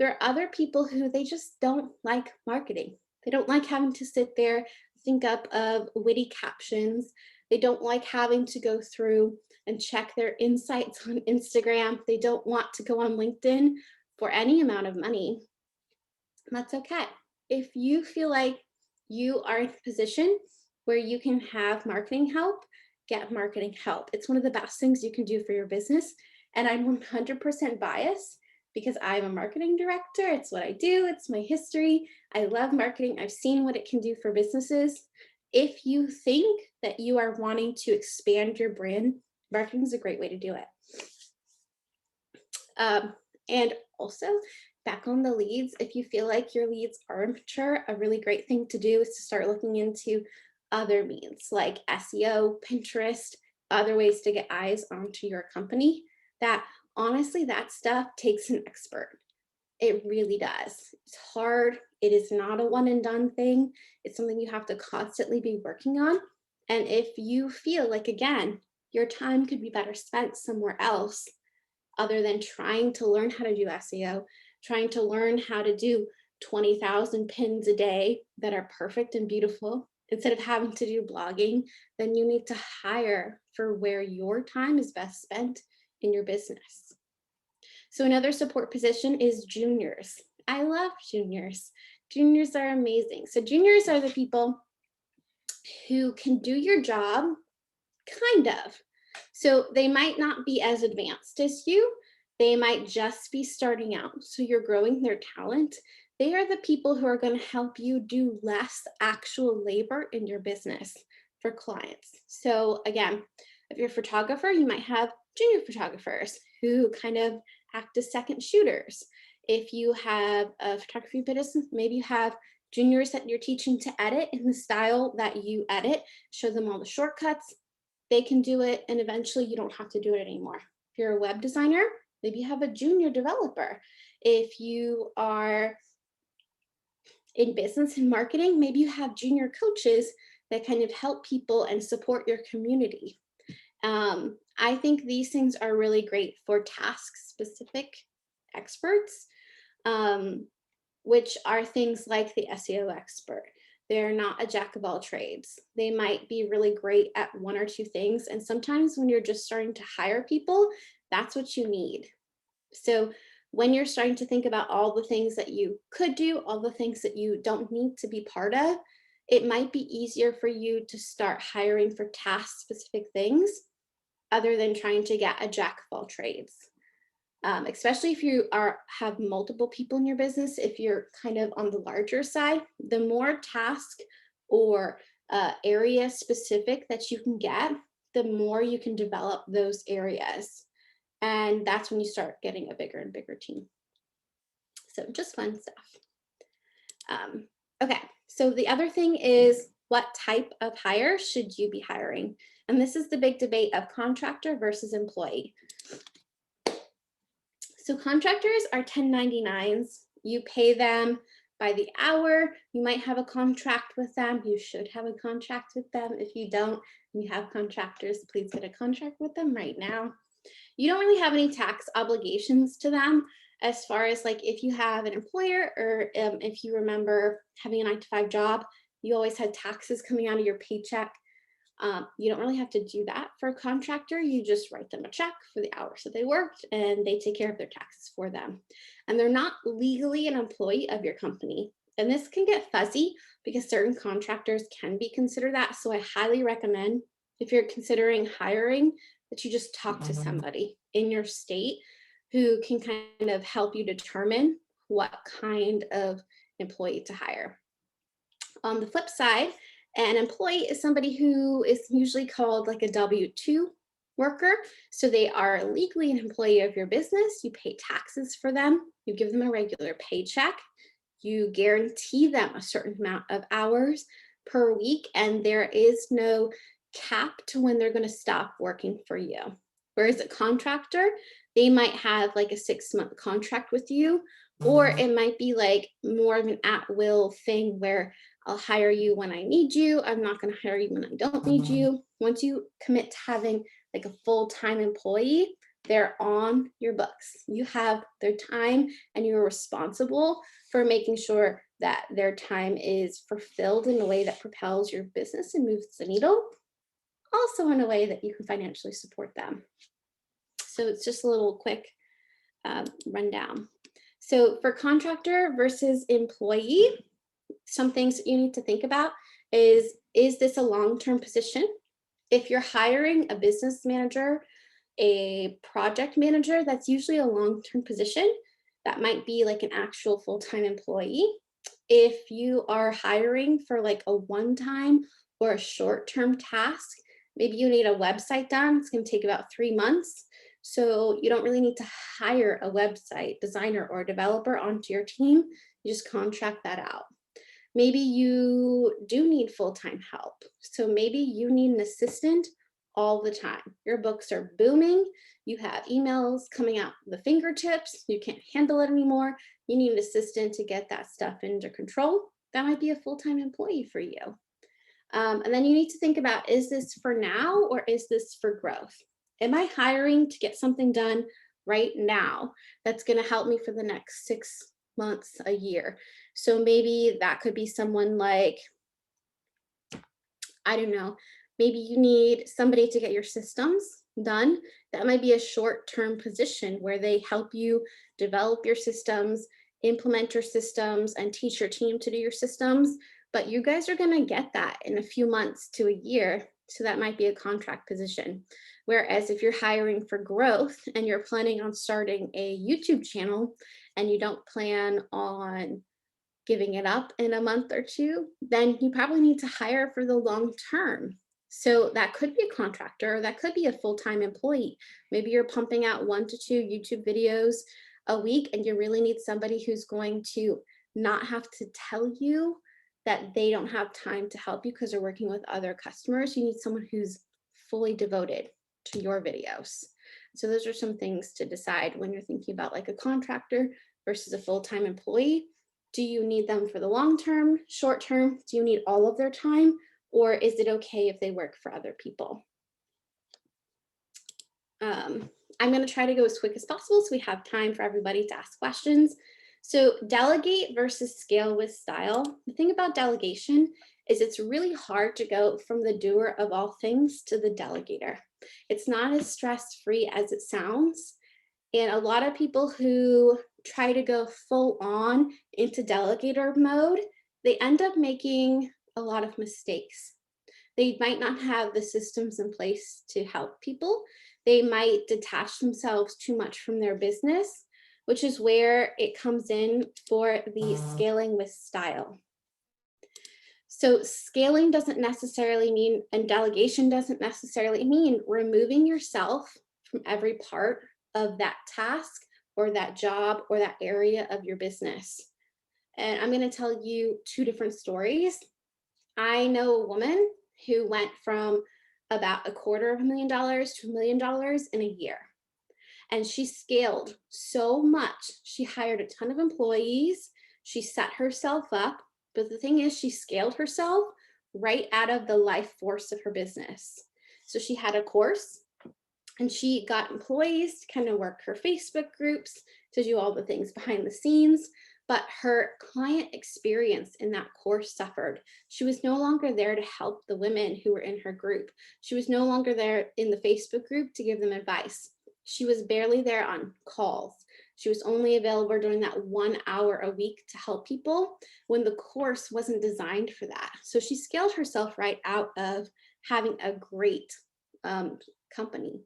There are other people who they just don't like marketing. They don't like having to sit there, think up of witty captions. They don't like having to go through and check their insights on Instagram. They don't want to go on LinkedIn for any amount of money. That's okay. If you feel like you are in a position where you can have marketing help, get marketing help. It's one of the best things you can do for your business. And I'm 100% biased because I'm a marketing director. It's what I do. It's my history. I love marketing. I've seen what it can do for businesses. If you think that you are wanting to expand your brand, marketing is a great way to do it. And also, back on the leads, if you feel like your leads are immature, a really great thing to do is to start looking into other means like SEO, Pinterest, other ways to get eyes onto your company. That honestly, that stuff takes an expert. It really does. It's hard. It is not a one and done thing. It's something you have to constantly be working on. And if you feel like, again, your time could be better spent somewhere else other than trying to learn how to do SEO, trying to learn how to do 20,000 pins a day that are perfect and beautiful, instead of having to do blogging, then you need to hire for where your time is best spent in your business. So another support position is juniors. I love juniors. Juniors are amazing. So juniors are the people who can do your job, kind of. So they might not be as advanced as you. They might just be starting out. So you're growing their talent. They are the people who are going to help you do less actual labor in your business for clients. So again, if you're a photographer, you might have junior photographers who kind of act as second shooters. If you have a photography business, maybe you have juniors that you're teaching to edit in the style that you edit, show them all the shortcuts, they can do it, and eventually you don't have to do it anymore. If you're a web designer, maybe you have a junior developer. If you are in business and marketing, maybe you have junior coaches that kind of help people and support your community. I think these things are really great for task-specific experts, which are things like the SEO expert. They're not a jack of all trades. They might be really great at one or two things. And sometimes when you're just starting to hire people, that's what you need. So when you're starting to think about all the things that you could do, all the things that you don't need to be part of, it might be easier for you to start hiring for task-specific things other than trying to get a jack of all trades. Especially if you have multiple people in your business, if you're kind of on the larger side, the more task or area specific that you can get, the more you can develop those areas. And that's when you start getting a bigger and bigger team. So just fun stuff. Okay, so the other thing is, what type of hire should you be hiring? And this is the big debate of contractor versus employee. So contractors are 1099s. You pay them by the hour. You might have a contract with them. You should have a contract with them. If you don't, and you have contractors, please get a contract with them right now. You don't really have any tax obligations to them as far as like if you have an employer or if you remember having a 9-to-5 job, you always had taxes coming out of your paycheck. You don't really have to do that for a contractor. You just write them a check for the hours that they worked and they take care of their taxes for them. And they're not legally an employee of your company. And this can get fuzzy because certain contractors can be considered that. So I highly recommend, if you're considering hiring, that you just talk to somebody in your state who can kind of help you determine what kind of employee to hire. On the flip side, an employee is somebody who is usually called like a W-2 worker. So they are legally an employee of your business. You pay taxes for them. You give them a regular paycheck. You guarantee them a certain amount of hours per week, and there is no cap to when they're going to stop working for you. Whereas a contractor, they might have like a 6-month contract with you, or it might be like more of an at-will thing where I'll hire you when I need you. I'm not going to hire you when I don't need you. Once you commit to having like a full-time employee, they're on your books. You have their time and you're responsible for making sure that their time is fulfilled in a way that propels your business and moves the needle, also in a way that you can financially support them. So it's just a little quick rundown. So for contractor versus employee, some things that you need to think about is this a long-term position? If you're hiring a business manager, a project manager, that's usually a long-term position. That might be like an actual full-time employee. If you are hiring for like a one-time or a short-term task, maybe you need a website done. It's going to take about 3 months. So you don't really need to hire a website designer or developer onto your team. You just contract that out. Maybe you do need full-time help. So maybe you need an assistant all the time. Your books are booming. You have emails coming out the fingertips. You can't handle it anymore. You need an assistant to get that stuff under control. That might be a full-time employee for you. And then you need to think about, is this for now or is this for growth? Am I hiring to get something done right now that's going to help me for the next 6 months, a year? So maybe that could be someone like, I don't know, maybe you need somebody to get your systems done. That might be a short-term position where they help you develop your systems, implement your systems, and teach your team to do your systems. But you guys are going to get that in a few months to a year. So that might be a contract position. Whereas if you're hiring for growth and you're planning on starting a YouTube channel and you don't plan on giving it up in a month or two, then you probably need to hire for the long term. So that could be a contractor, or that could be a full-time employee. Maybe you're pumping out 1 to 2 YouTube videos a week, and you really need somebody who's going to not have to tell you that they don't have time to help you because they're working with other customers. You need someone who's fully devoted to your videos. So those are some things to decide when you're thinking about like a contractor versus a full-time employee. Do you need them for the long term, short term? Do you need all of their time? Or is it okay if they work for other people? I'm going to try to go as quick as possible so we have time for everybody to ask questions. So delegate versus scale with style. The thing about delegation is it's really hard to go from the doer of all things to the delegator. It's not as stress-free as it sounds. And a lot of people who try to go full on into delegator mode, they end up making a lot of mistakes. They might not have the systems in place to help people. They might detach themselves too much from their business, which is where it comes in for the scaling with style. So scaling doesn't necessarily mean, and delegation doesn't necessarily mean removing yourself from every part of that task or that job or that area of your business. And I'm going to tell you two different stories. I know a woman who went from about $250,000 to $1 million in a year. And she scaled so much. She hired a ton of employees. She set herself up. But the thing is, she scaled herself right out of the life force of her business. So she had a course and she got employees to kind of work her Facebook groups, to do all the things behind the scenes. But her client experience in that course suffered. She was no longer there to help the women who were in her group. She was no longer there in the Facebook group to give them advice. She was barely there on calls. She was only available during that 1 hour a week to help people when the course wasn't designed for that. So she scaled herself right out of having a great company.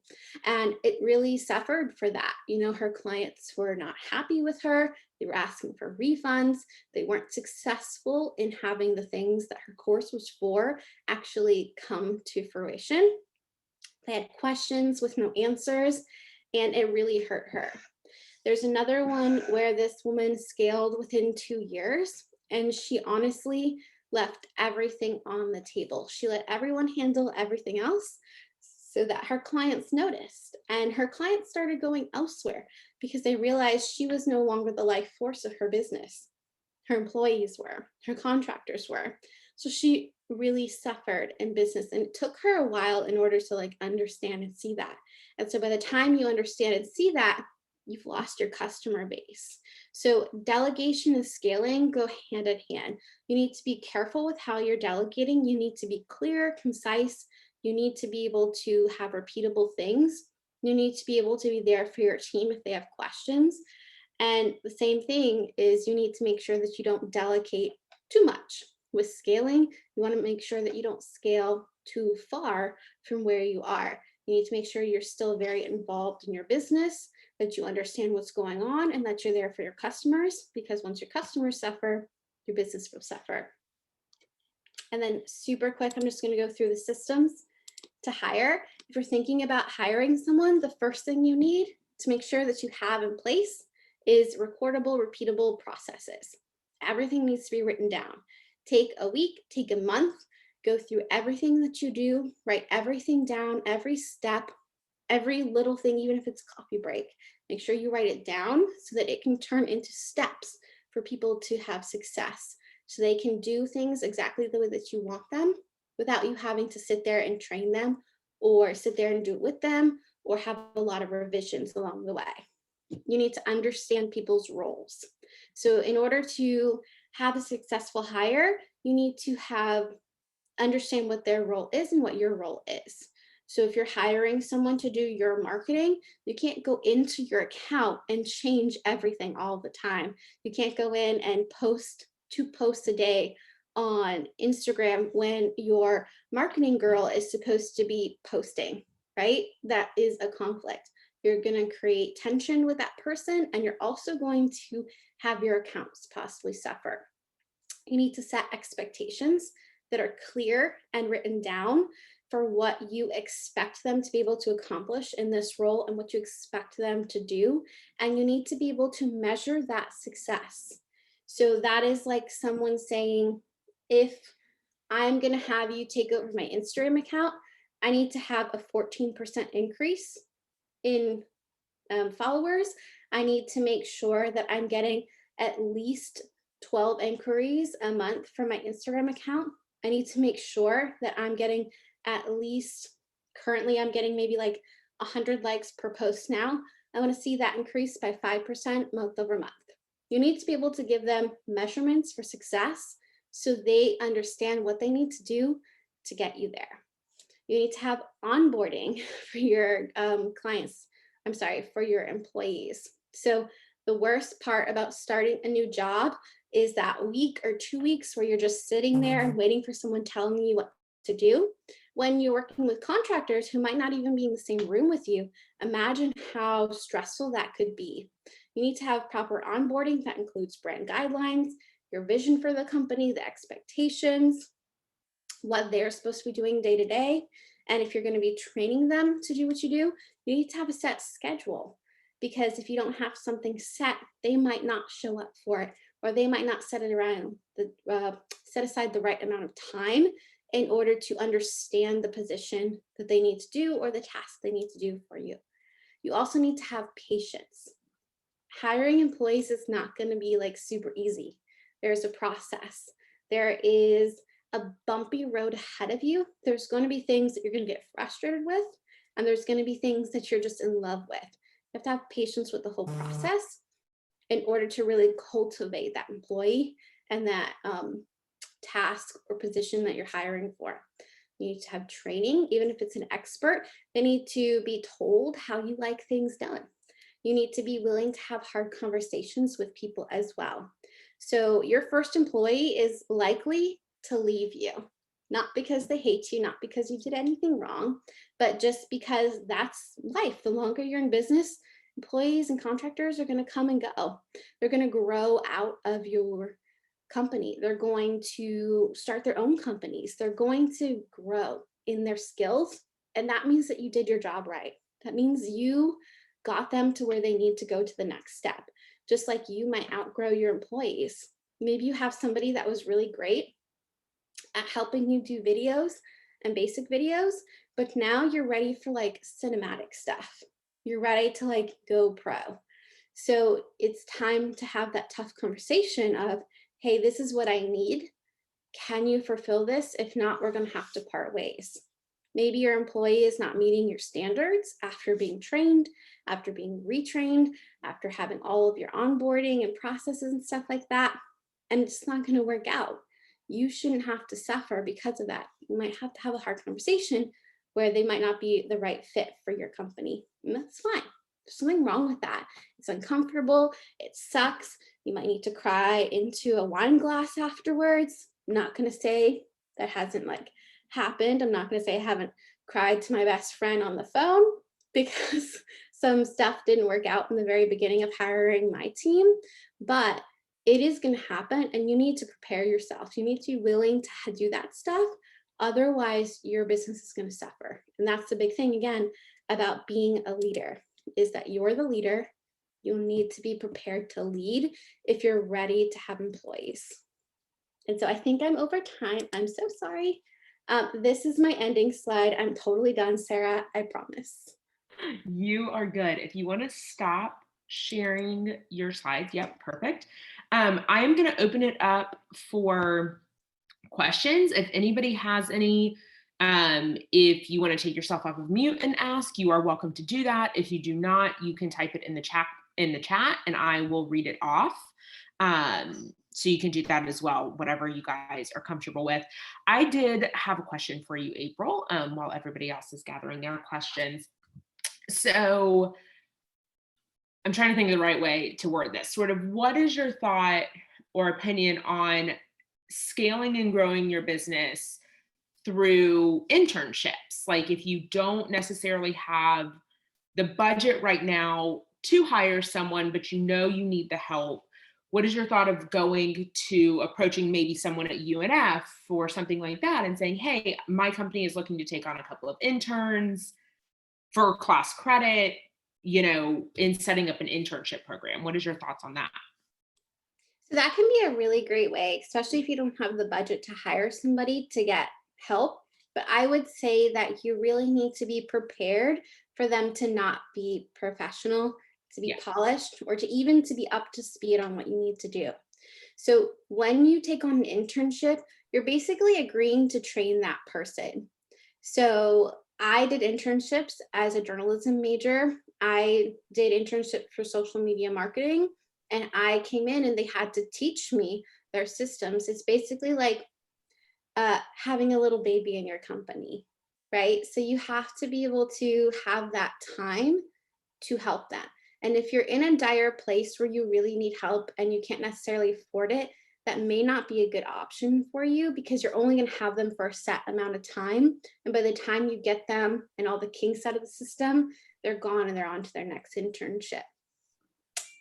And it really suffered for that. You know, her clients were not happy with her. They were asking for refunds. They weren't successful in having the things that her course was for actually come to fruition. They had questions with no answers, and it really hurt her. There's another one where this woman scaled within 2 years, and she honestly left everything on the table. She let everyone handle everything else so that her clients noticed, and her clients started going elsewhere because they realized she was no longer the life force of her business. Her employees were, her contractors were. So she really suffered in business, and it took her a while in order to like understand and see that. And so by the time you understand and see that, you've lost your customer base. So delegation and scaling go hand in hand. You need to be careful with how you're delegating. You need to be clear, concise. You need to be able to have repeatable things. You need to be able to be there for your team if they have questions. And the same thing is you need to make sure that you don't delegate too much. With scaling, you want to make sure that you don't scale too far from where you are. You need to make sure you're still very involved in your business, that you understand what's going on, and that you're there for your customers, because once your customers suffer, your business will suffer. And then super quick, I'm just going to go through the systems to hire. If you're thinking about hiring someone, the first thing you need to make sure that you have in place is recordable, repeatable processes. Everything needs to be written down. Take a week, take a month, go through everything that you do, write everything down, every step, every little thing, even if it's coffee break. Make sure you write it down so that it can turn into steps for people to have success, so they can do things exactly the way that you want them without you having to sit there and train them or sit there and do it with them or have a lot of revisions along the way. You need to understand people's roles. So in order to have a successful hire, you need to understand what their role is and what your role is. So if you're hiring someone to do your marketing, you can't go into your account and change everything all the time. You can't go in and post 2 posts a day on Instagram when your marketing girl is supposed to be posting, right? That is a conflict. You're going to create tension with that person, and you're also going to have your accounts possibly suffer. You need to set expectations that are clear and written down for what you expect them to be able to accomplish in this role and what you expect them to do. And you need to be able to measure that success. So that is like someone saying, if I'm going to have you take over my Instagram account, I need to have a 14% increase in followers. I need to make sure that I'm getting at least 12 inquiries a month from my Instagram account. I need to make sure that I'm getting at least, currently I'm getting maybe like 100 likes per post now. I want to see that increase by 5% month over month. You need to be able to give them measurements for success so they understand what they need to do to get you there. You need to have onboarding for your clients. I'm sorry, for your employees. So the worst part about starting a new job is that week or 2 weeks where you're just sitting there and waiting for someone telling you what to do. When you're working with contractors who might not even be in the same room with you, imagine how stressful that could be. You need to have proper onboarding that includes brand guidelines, your vision for the company, the expectations, what they're supposed to be doing day to day. And if you're going to be training them to do what you do, you need to have a set schedule, because if you don't have something set, they might not show up for it, or they might not set aside the right amount of time in order to understand the position that they need to do or the task they need to do for you. You also need to have patience. Hiring employees is not going to be like super easy. There's a process. There is a bumpy road ahead of you. There's going to be things that you're going to get frustrated with, and there's going to be things that you're just in love with. You have to have patience with the whole process in order to really cultivate that employee and that task or position that you're hiring for. You need to have training. Even if it's an expert, they need to be told how you like things done. You need to be willing to have hard conversations with people as well. So your first employee is likely to leave you, not because they hate you, not because you did anything wrong, but just because that's life. The longer you're in business, employees and contractors are going to come and go. They're going to grow out of your company. They're going to start their own companies. They're going to grow in their skills. And that means that you did your job right. That means you got them to where they need to go to the next step. Just like you might outgrow your employees. Maybe you have somebody that was really great at helping you do videos and basic videos, but now you're ready for like cinematic stuff. You're ready to like go pro. So it's time to have that tough conversation of, hey, this is what I need. Can you fulfill this? If not, we're going to have to part ways. Maybe your employee is not meeting your standards after being trained, after being retrained, after having all of your onboarding and processes and stuff like that, and it's not going to work out. You shouldn't have to suffer because of that. You might have to have a hard conversation where they might not be the right fit for your company, and that's fine. There's something wrong with that. It's uncomfortable. It sucks. You might need to cry into a wine glass afterwards. I'm not going to say that hasn't like happened. I'm not going to say I haven't cried to my best friend on the phone because some stuff didn't work out in the very beginning of hiring my team, but it is going to happen, and you need to prepare yourself. You need to be willing to do that stuff. Otherwise, your business is going to suffer. And that's the big thing, again, about being a leader, is that you're the leader. You'll need to be prepared to lead if you're ready to have employees. And so I think I'm over time. I'm so sorry. This is my ending slide. I'm totally done, Sarah, I promise. You are good. If you want to stop sharing your slides, yep, perfect. I am going to open it up for questions. If anybody has any, if you want to take yourself off of mute and ask, you are welcome to do that. If you do not, you can type it in the chat, and I will read it off. So you can do that as well, whatever you guys are comfortable with. I did have a question for you, April, while everybody else is gathering their questions. So I'm trying to think of the right way to word this. Sort of, what is your thought or opinion on scaling and growing your business through internships? Like, if you don't necessarily have the budget right now to hire someone, but you know you need the help, what is your thought of going to approaching maybe someone at UNF or something like that and saying, hey, my company is looking to take on a couple of interns for class credit, in setting up an internship program? What is your thoughts on that? So that can be a really great way, especially if you don't have the budget to hire somebody to get help. But I would say that you really need to be prepared for them to not be professional, to be Yeah. polished, or to even to be up to speed on what you need to do. So when you take on an internship, you're basically agreeing to train that person. So I did internships as a journalism major. I did internships for social media marketing, and I came in and they had to teach me their systems. It's basically like having a little baby in your company, right? So you have to be able to have that time to help them. And if you're in a dire place where you really need help and you can't necessarily afford it, that may not be a good option for you because you're only going to have them for a set amount of time. And by the time you get them and all the kinks out of the system, they're gone and they're on to their next internship.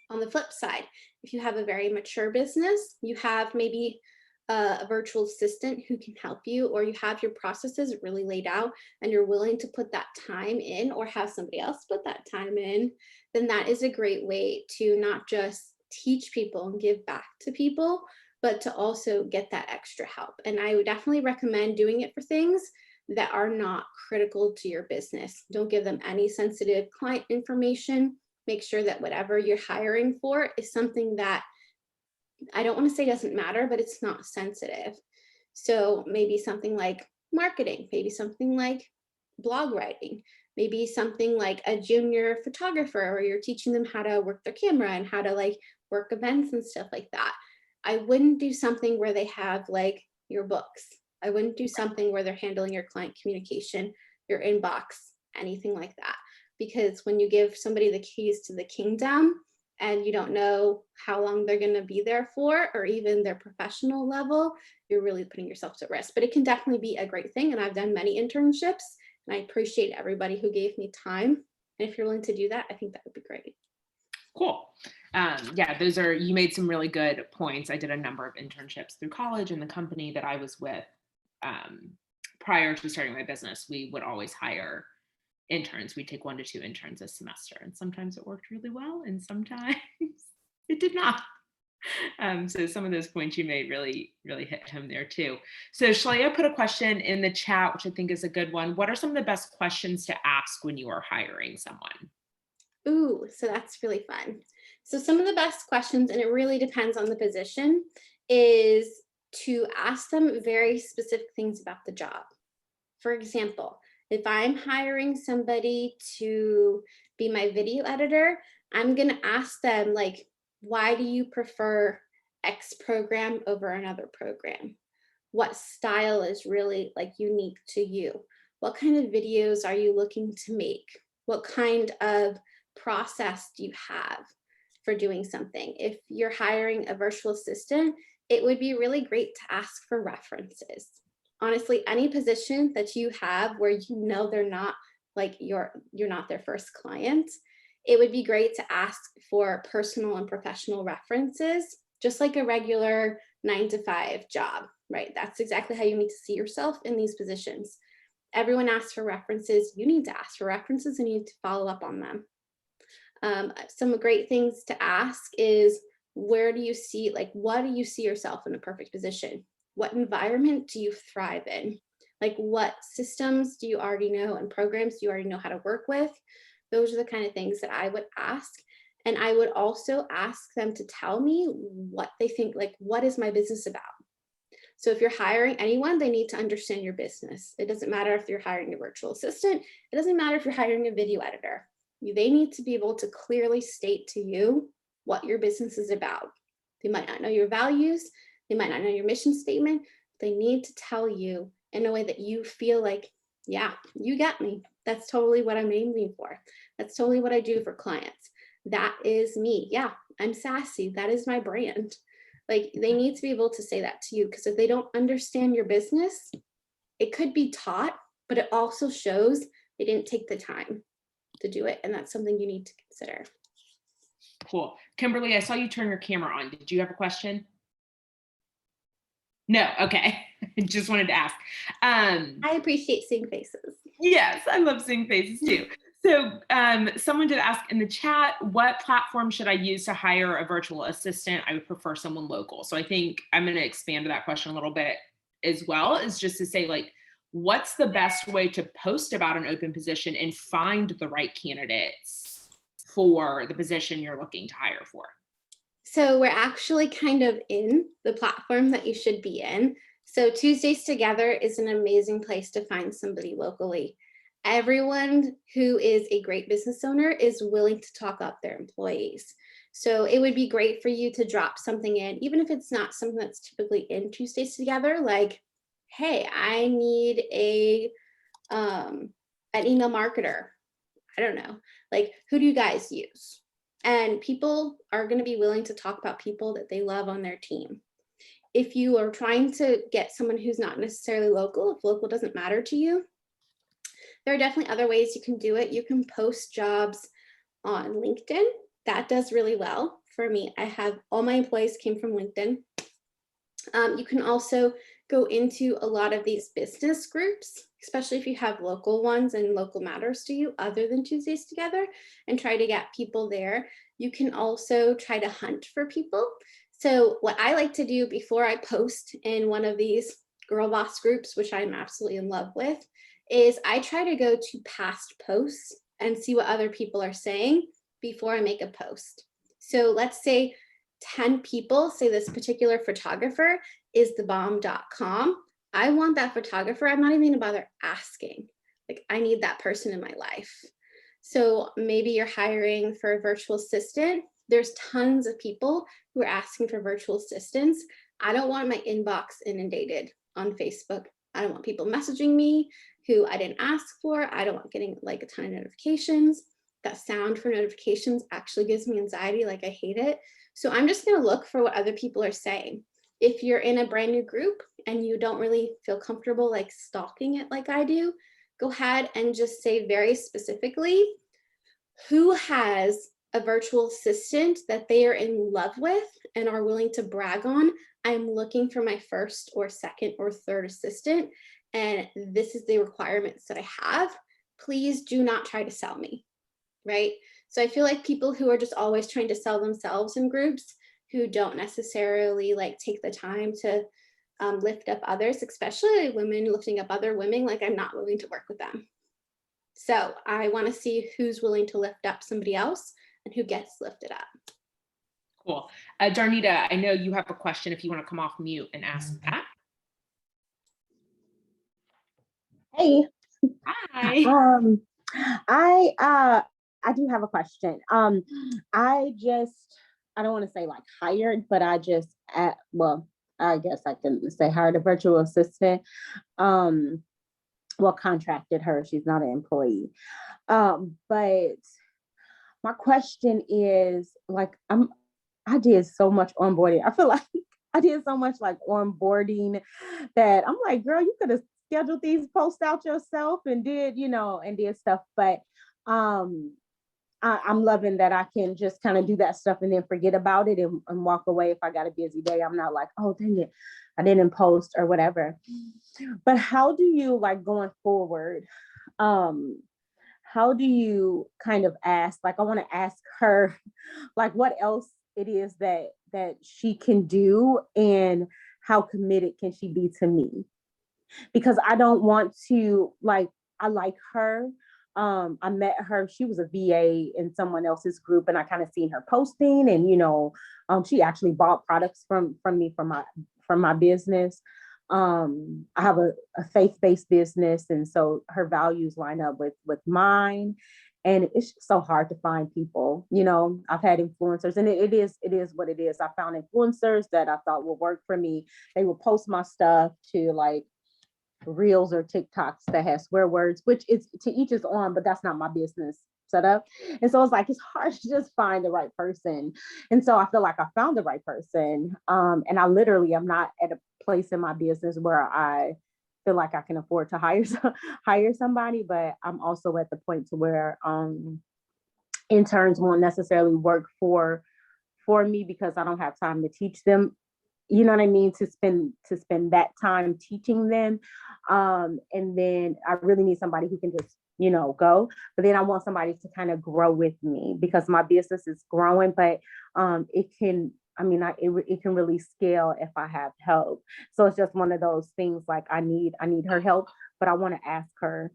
On the flip side, if you have a very mature business, you have maybe a virtual assistant who can help you, or you have your processes really laid out and you're willing to put that time in or have somebody else put that time in, then that is a great way to not just teach people and give back to people, but to also get that extra help. And I would definitely recommend doing it for things that are not critical to your business. Don't give them any sensitive client information. Make sure that whatever you're hiring for is something that, I don't want to say doesn't matter, but it's not sensitive. So maybe something like marketing, maybe something like blog writing, maybe something like a junior photographer where you're teaching them how to work their camera and how to like work events and stuff like that. I wouldn't do something where they have like your books. I wouldn't do something where they're handling your client communication, your inbox, anything like that. Because when you give somebody the keys to the kingdom and you don't know how long they're going to be there for, or even their professional level, you're really putting yourself at risk. But it can definitely be a great thing. And I've done many internships and I appreciate everybody who gave me time. And if you're willing to do that, I think that would be great. Cool. Yeah, you made some really good points. I did a number of internships through college, and the company that I was with prior to starting my business, we would always hire interns. We'd take 1 to 2 interns a semester, and sometimes it worked really well and sometimes it did not. So some of those points you made really hit home there too. So Shalaya put a question in the chat, which I think is a good one. What are some of the best questions to ask when you are hiring someone? Ooh, so that's really fun. So some of the best questions, and it really depends on the position, is to ask them very specific things about the job. For example, if I'm hiring somebody to be my video editor, I'm going to ask them like, why do you prefer X program over another program? What style is really like unique to you? What kind of videos are you looking to make? What kind of process do you have for doing something? If you're hiring a virtual assistant, it would be really great to ask for references. Honestly, any position that you have where you know they're not like you're not their first client, it would be great to ask for personal and professional references, just like a regular 9 to 5 job, right? That's exactly how you need to see yourself in these positions. Everyone asks for references. You need to ask for references and you need to follow up on them. Some great things to ask is, where do you see, like, what do you see yourself in a perfect position? What environment do you thrive in? Like, what systems do you already know and programs do you already know how to work with? Those are the kind of things that I would ask. And I would also ask them to tell me what they think, like, what is my business about? So if you're hiring anyone, they need to understand your business. It doesn't matter if you're hiring a virtual assistant. It doesn't matter if you're hiring a video editor. They need to be able to clearly state to you what your business is about. They might not know your values. They might not know your mission statement. They need to tell you in a way that you feel like, yeah, you get me. That's totally what I'm aiming for. That's totally what I do for clients. That is me. Yeah, I'm sassy. That is my brand. Like, they need to be able to say that to you, because if they don't understand your business, it could be taught, but it also shows they didn't take the time to do it. And that's something you need to consider. Cool. Kimberly, I saw you turn your camera on. Did you have a question? No. Okay. Just wanted to ask. I appreciate seeing faces. Yes, I love seeing faces too. So someone did ask in the chat, what platform should I use to hire a virtual assistant? I would prefer someone local. So I think I'm going to expand to that question a little bit as well, is just to say, like, what's the best way to post about an open position and find the right candidates for the position you're looking to hire for? So we're actually kind of in the platform that you should be in. So Tuesdays Together is an amazing place to find somebody locally. Everyone who is a great business owner is willing to talk up their employees. So it would be great for you to drop something in, even if it's not something that's typically in Tuesdays Together, like, hey, I need an email marketer. I don't know, like, who do you guys use? And people are going to be willing to talk about people that they love on their team. If you are trying to get someone who's not necessarily local, if local doesn't matter to you, there are definitely other ways you can do it. You can post jobs on LinkedIn. That does really well for me. I have all my employees came from LinkedIn. You can also go into a lot of these business groups, especially if you have local ones and local matters to you other than Tuesdays Together, and try to get people there. You can also try to hunt for people. So what I like to do before I post in one of these girl boss groups, which I'm absolutely in love with, is I try to go to past posts and see what other people are saying before I make a post. So let's say 10 people say this particular photographer is thebomb.com. I want that photographer. I'm not even gonna bother asking. Like, I need that person in my life. So maybe you're hiring for a virtual assistant. There's tons of people who are asking for virtual assistants. I don't want my inbox inundated on Facebook. I don't want people messaging me who I didn't ask for. I don't want getting like a ton of notifications. That sound for notifications actually gives me anxiety. Like, I hate it. So I'm just going to look for what other people are saying. If you're in a brand new group and you don't really feel comfortable like stalking it like I do, go ahead and just say very specifically who has a virtual assistant that they are in love with and are willing to brag on. I'm looking for my first or second or third assistant, and this is the requirements that I have. Please do not try to sell me, right? So I feel like people who are just always trying to sell themselves in groups, who don't necessarily like take the time to lift up others, especially women lifting up other women, like, I'm not willing to work with them. So I want to see who's willing to lift up somebody else and who gets lifted up. Cool. Darnita, I know you have a question if you want to come off mute and ask that. Hey. Hi. I do have a question. I don't want to say like hired, but I guess I can say hired a virtual assistant. Contracted her. She's not an employee. But my question is, like, I did so much onboarding. I feel like I did so much like onboarding that I'm like, girl, you could have scheduled these posts out yourself and did stuff. But I'm loving that I can just kind of do that stuff and then forget about it and walk away if I got a busy day. I'm not like, oh, dang it, I didn't post or whatever. But how do you, like, going forward, how do you kind of ask, like, I want to ask her, like, what else it is that she can do and how committed can she be to me? Because I don't want to, like, I like her. I met her, she was a VA in someone else's group, and I kind of seen her posting, and she actually bought products from me from my business. I have a faith-based business, and so her values line up with mine. And it's just so hard to find people. I've had influencers, and it is what it is. I found influencers that I thought would work for me. They will post my stuff to like reels or TikToks that have swear words, which is to each his own, but that's not my business setup. And so it's like, it's hard to just find the right person. And so I feel like I found the right person. And I literally am not at a place in my business where I feel like I can afford to hire somebody, but I'm also at the point to where interns won't necessarily work for me because I don't have time to teach them. You know what I mean? To spend that time teaching them. And then I really need somebody who can just, go. But then I want somebody to kind of grow with me because my business is growing, but it can, it can really scale if I have help. So it's just one of those things like I need her help, but I want to ask her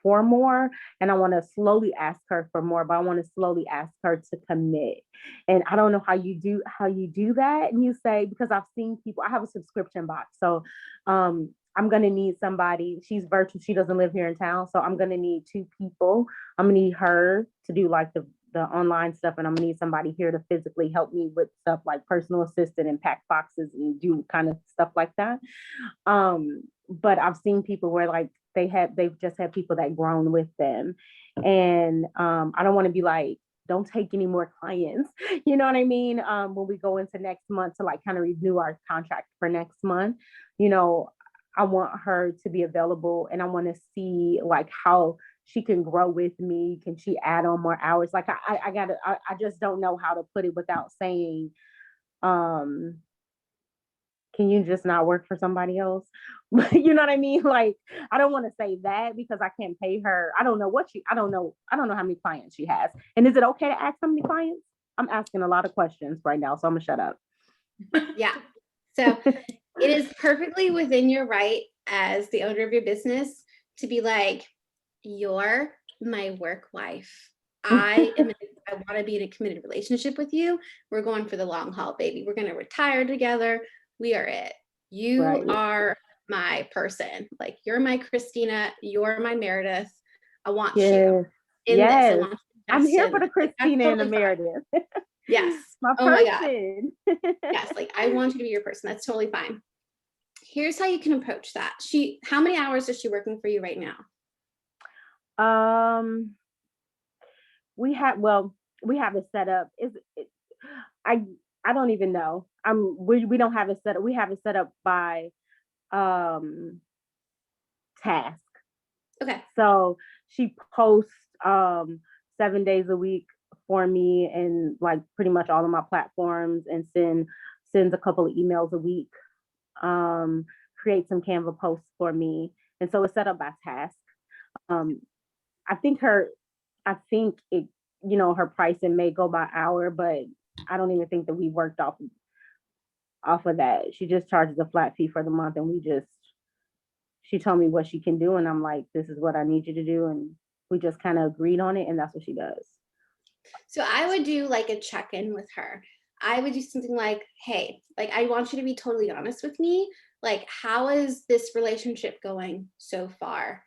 for more, and I want to slowly ask her for more, but I want to slowly ask her to commit. And I don't know how you do that. And you say, because I've seen people, I have a subscription box. So I'm going to need somebody. She's virtual. She doesn't live here in town. So I'm going to need 2 people. I'm going to need her to do like the online stuff. And I'm going to need somebody here to physically help me with stuff like personal assistant and pack boxes and do kind of stuff like that. But I've seen people where like they've just had people that grown with them. And I don't want to be like, don't take any more clients. You know what I mean? When we go into next month to like kind of renew our contract for next month, I want her to be available, and I want to see like how she can grow with me. Can she add on more hours? Like I just don't know how to put it without saying, can you just not work for somebody else? You know what I mean? Like, I don't want to say that because I can't pay her. I don't know how many clients she has. And is it okay to ask how many clients? I'm asking a lot of questions right now, so I'm gonna shut up. Yeah. So it is perfectly within your right as the owner of your business to be like, you're my work wife. I want to be in a committed relationship with you. We're going for the long haul, baby. We're going to retire together. We are it. You are my person. Like, you're my Christina. You're my Meredith. I want you in this. I want you I'm here for the Christina and the Meredith. Yes. My person. Yes. Like, I want you to be your person. That's totally fine. Here's how you can approach that. How many hours is she working for you right now? We have it set up. I don't even know. We don't have it set up. We have it set up by task. Okay. So she posts 7 days a week for me and like pretty much all of my platforms, and sends a couple of emails a week, create some Canva posts for me. And so it's set up by task. I think it, her pricing may go by hour, but I don't even think that we worked off of that. She just charges a flat fee for the month, and she told me what she can do, and I'm like, this is what I need you to do, and we just kind of agreed on it, and that's what she does. So I would do like a check-in with her. I would do something like, hey, like, I want you to be totally honest with me. Like, how is this relationship going so far?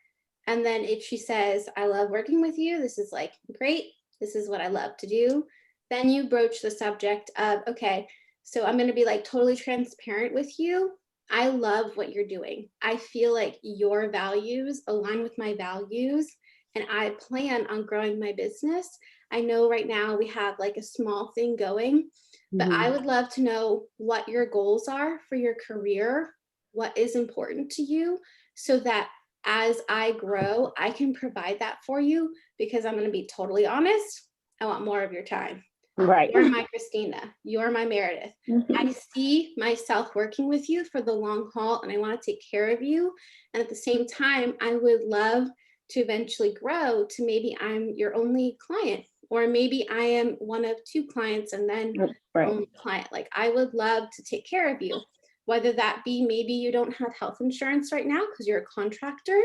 And then if she says, I love working with you, this is like great, this is what I love to do, then you broach the subject of, okay, so I'm going to be like totally transparent with you. I love what you're doing. I feel like your values align with my values, and I plan on growing my business. I know right now we have like a small thing going, but I would love to know what your goals are for your career, what is important to you, so that as I grow, I can provide that for you, because I'm going to be totally honest. I want more of your time. Right. You're my Christina. You're my Meredith. I see myself working with you for the long haul, and I want to take care of you. And at the same time, I would love to eventually grow to maybe I'm your only client, or maybe I am one of 2 clients and then only client. Like, I would love to take care of you, whether that be maybe you don't have health insurance right now because you're a contractor.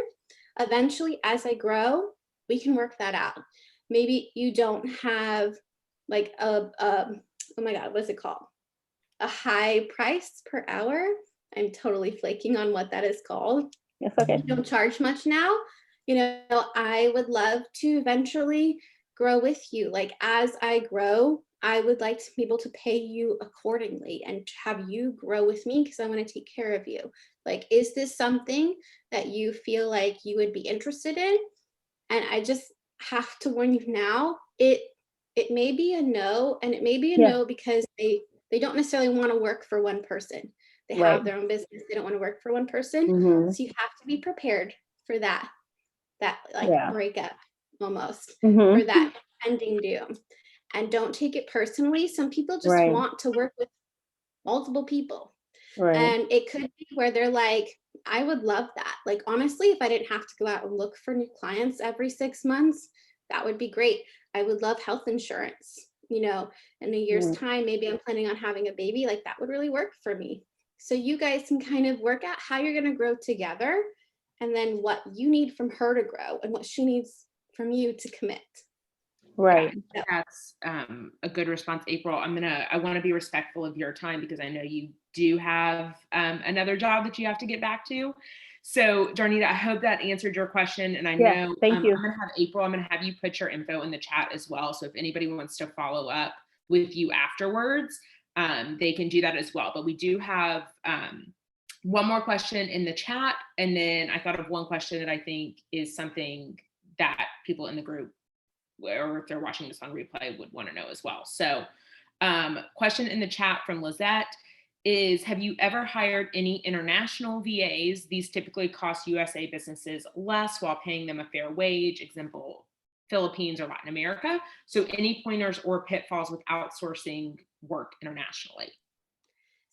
Eventually, as I grow, we can work that out. Maybe you don't have like oh my God, what's it called? A high price per hour. I'm totally flaking on what that is called. It's okay. You don't charge much now. I would love to eventually grow with you. Like, as I grow, I would like to be able to pay you accordingly and have you grow with me, because I want to take care of you. Like, is this something that you feel like you would be interested in? And I just have to warn you now, it may be a no, and it may be a no because they don't necessarily want to work for one person. They have their own business. They don't want to work for one person. So you have to be prepared for that breakup almost, for that impending doom. And don't take it personally. Some people just Right. want to work with multiple people. Right. And it could be where they're like, I would love that. Like, honestly, if I didn't have to go out and look for new clients every 6 months, that would be great. I would love health insurance. You know, in a year's Mm. time, maybe I'm planning on having a baby, like that would really work for me. So you guys can kind of work out how you're going to grow together, and then what you need from her to grow and what she needs from you to commit. Right. Yeah, that's a good response, April. I want to be respectful of your time because I know you do have another job that you have to get back to. So Darnita, I hope that answered your question. And I Yeah, know thank you. I'm going to have April, I'm going to have you put your info in the chat as well. So if anybody wants to follow up with you afterwards, they can do that as well. But we do have one more question in the chat. And then I thought of one question that I think is something that people in the group, or if they're watching this on replay, would want to know as well. So question in the chat from Lizette is, have you ever hired any international VAs? These typically cost USA businesses less while paying them a fair wage, example, Philippines or Latin America. So any pointers or pitfalls with outsourcing work internationally?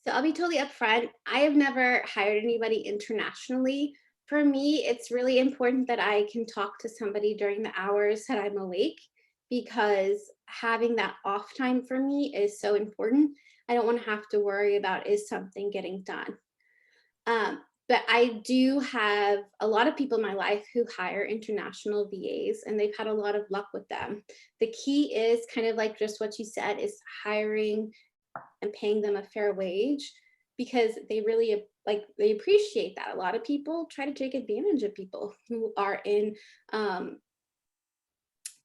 So I'll be totally upfront. I have never hired anybody internationally. For me, it's really important that I can talk to somebody during the hours that I'm awake, because having that off time for me is so important. I don't want to have to worry about, is something getting done? But I do have a lot of people in my life who hire international VAs, and they've had a lot of luck with them. The key is kind of like just what you said, is hiring and paying them a fair wage, because they really they appreciate that. A lot of people try to take advantage of people who are in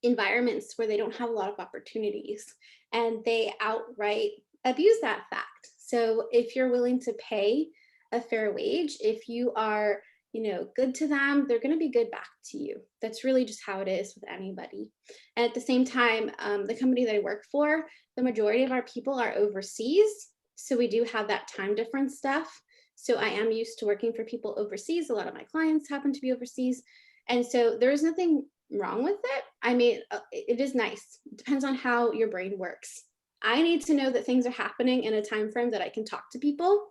environments where they don't have a lot of opportunities, and they outright abuse that fact. So if you're willing to pay a fair wage, if you are, you know, good to them, they're going to be good back to you. That's really just how it is with anybody. And at the same time, the company that I work for, the majority of our people are overseas. So we do have that time difference stuff. So I am used to working for people overseas. A lot of my clients happen to be overseas. And so there is nothing wrong with it. I mean, it is nice. It depends on how your brain works. I need to know that things are happening in a time frame that I can talk to people.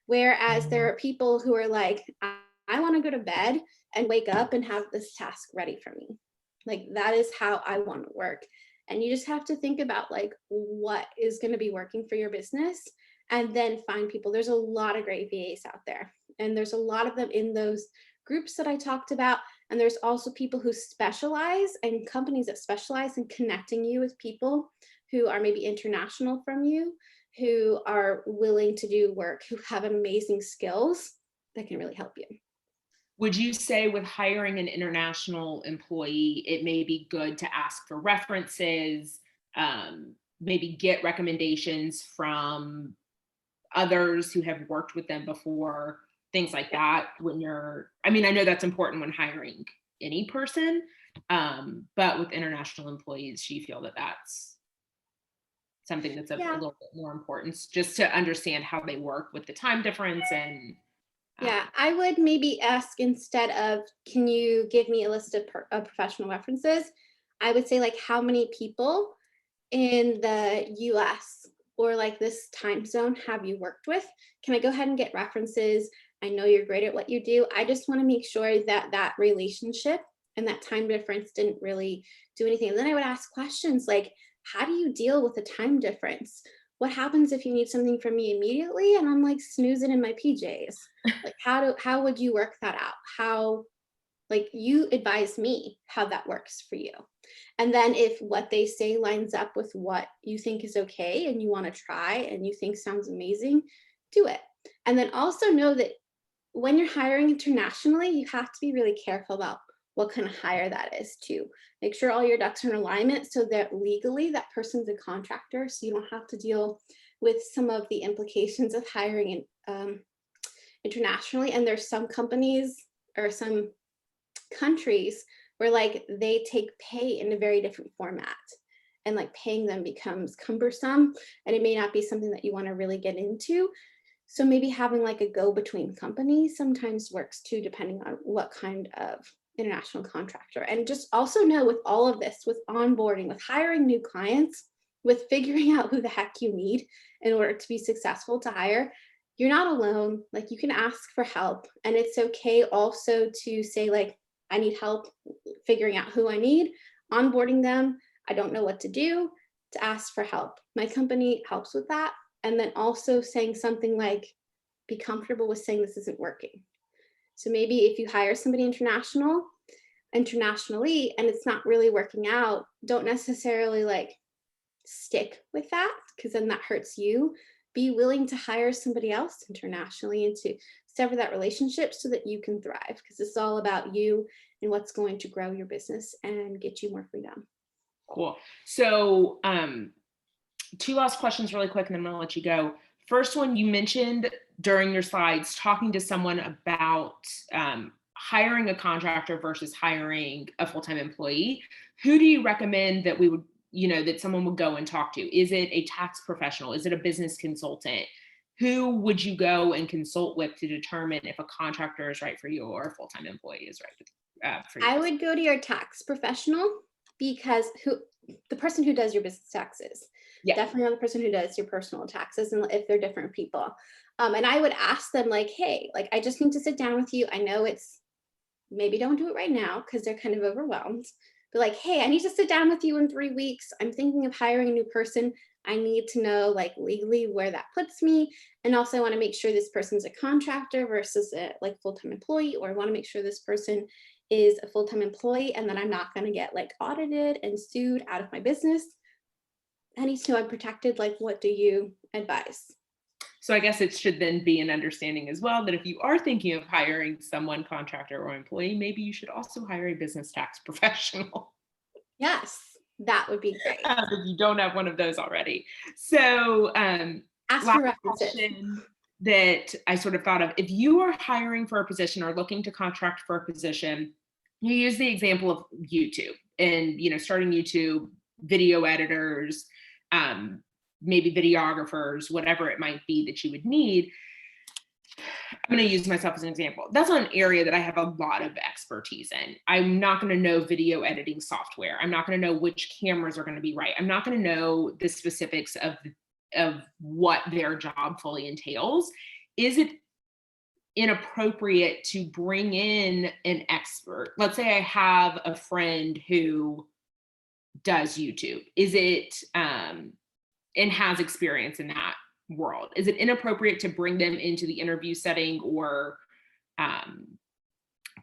Whereas there are people who are like, I want to go to bed and wake up and have this task ready for me. Like, that is how I want to work. And you just have to think about like what is going to be working for your business, and then find people. There's a lot of great VAs out there, and there's a lot of them in those groups that I talked about. And there's also people who specialize, and companies that specialize in connecting you with people who are maybe international from you, who are willing to do work, who have amazing skills that can really help you. Would you say with hiring an international employee, it may be good to ask for references, maybe get recommendations from others who have worked with them before, things like that when you're, I mean, I know that's important when hiring any person, but with international employees, do you feel that that's something that's of a little bit more importance, just to understand how they work with the time difference? And yeah, I would maybe ask, instead of, can you give me a list of professional references? I would say, like, how many people in the US or like this time zone have you worked with? Can I go ahead and get references? I know you're great at what you do. I just want to make sure that that relationship and that time difference didn't really do anything. And then I would ask questions like, how do you deal with a time difference? What happens if you need something from me immediately and I'm like snoozing in my PJs? Like, how would you work that out? How, like, you advise me how that works for you. And then if what they say lines up with what you think is okay and you want to try and you think sounds amazing, do it. And then also know that when you're hiring internationally, you have to be really careful about what kind of hire that is too. Make sure all your ducks are in alignment so that legally that person's a contractor, so you don't have to deal with some of the implications of hiring internationally. And there's some companies or some countries where like they take pay in a very different format, and like paying them becomes cumbersome, and it may not be something that you want to really get into. So maybe having like a go-between company sometimes works too, depending on what kind of international contractor. And just also know with all of this, with onboarding, with hiring new clients, with figuring out who the heck you need in order to be successful to hire, you're not alone. Like, you can ask for help, and it's okay also to say, like, I need help figuring out who I need, onboarding them. I don't know what to do, to ask for help. My company helps with that. And then also saying something like, be comfortable with saying this isn't working. So maybe if you hire somebody internationally, and it's not really working out, don't necessarily like stick with that, because then that hurts you. Be willing to hire somebody else internationally and to sever that relationship so that you can thrive, because it's all about you and what's going to grow your business and get you more freedom. Cool. So 2 last questions really quick, and then I'm going to let you go. First one, you mentioned during your slides talking to someone about hiring a contractor versus hiring a full-time employee. Who do you recommend that we would, that someone would go and talk to? Is it a tax professional? Is it a business consultant? Who would you go and consult with to determine if a contractor is right for you or a full-time employee is right for you? I would go to your tax professional, because the person who does your business taxes, definitely not the person who does your personal taxes, and if they're different people. And I would ask them like, hey, like, I just need to sit down with you. I know maybe don't do it right now because they're kind of overwhelmed, but like, hey, I need to sit down with you in 3 weeks. I'm thinking of hiring a new person. I need to know like legally where that puts me. And also I want to make sure this person's a contractor versus a like full-time employee, or I want to make sure this person is a full-time employee and then I'm not going to get like audited and sued out of my business. I need to know I'm protected. Like, what do you advise? So I guess it should then be an understanding as well that if you are thinking of hiring someone, contractor or employee, maybe you should also hire a business tax professional. Yes, that would be great. If you don't have one of those already. So ask last for references. question that I sort of thought of, if you are hiring for a position or looking to contract for a position, you use the example of YouTube and, starting YouTube, video editors, maybe videographers, whatever it might be that you would need. I'm going to use myself as an example. That's not an area that I have a lot of expertise in. I'm not going to know video editing software. I'm not going to know which cameras are going to be right. I'm not going to know the specifics of what their job fully entails. Is it inappropriate to bring in an expert? Let's say I have a friend who does YouTube. Is it and has experience in that world? Is it inappropriate to bring them into the interview setting or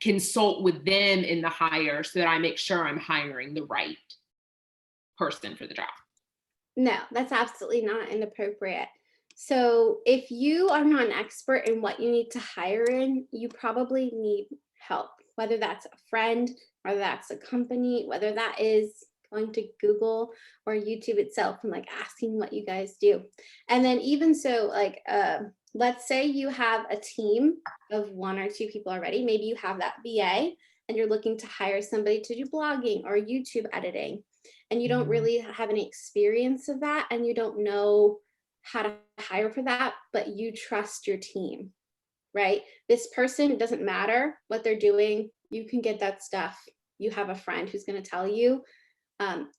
consult with them in the hire so that I make sure I'm hiring the right person for the job? No, that's absolutely not inappropriate. So if you are not an expert in what you need to hire in, you probably need help, whether that's a friend, whether that's a company, whether that is going to Google or YouTube itself and like asking what you guys do. And then even so, like, let's say you have a team of 1 or 2 people already. Maybe you have that VA and you're looking to hire somebody to do blogging or YouTube editing, and you don't really have any experience of that, and you don't know how to hire for that, but you trust your team, right? This person, it doesn't matter what they're doing. You can get that stuff. You have a friend who's going to tell you.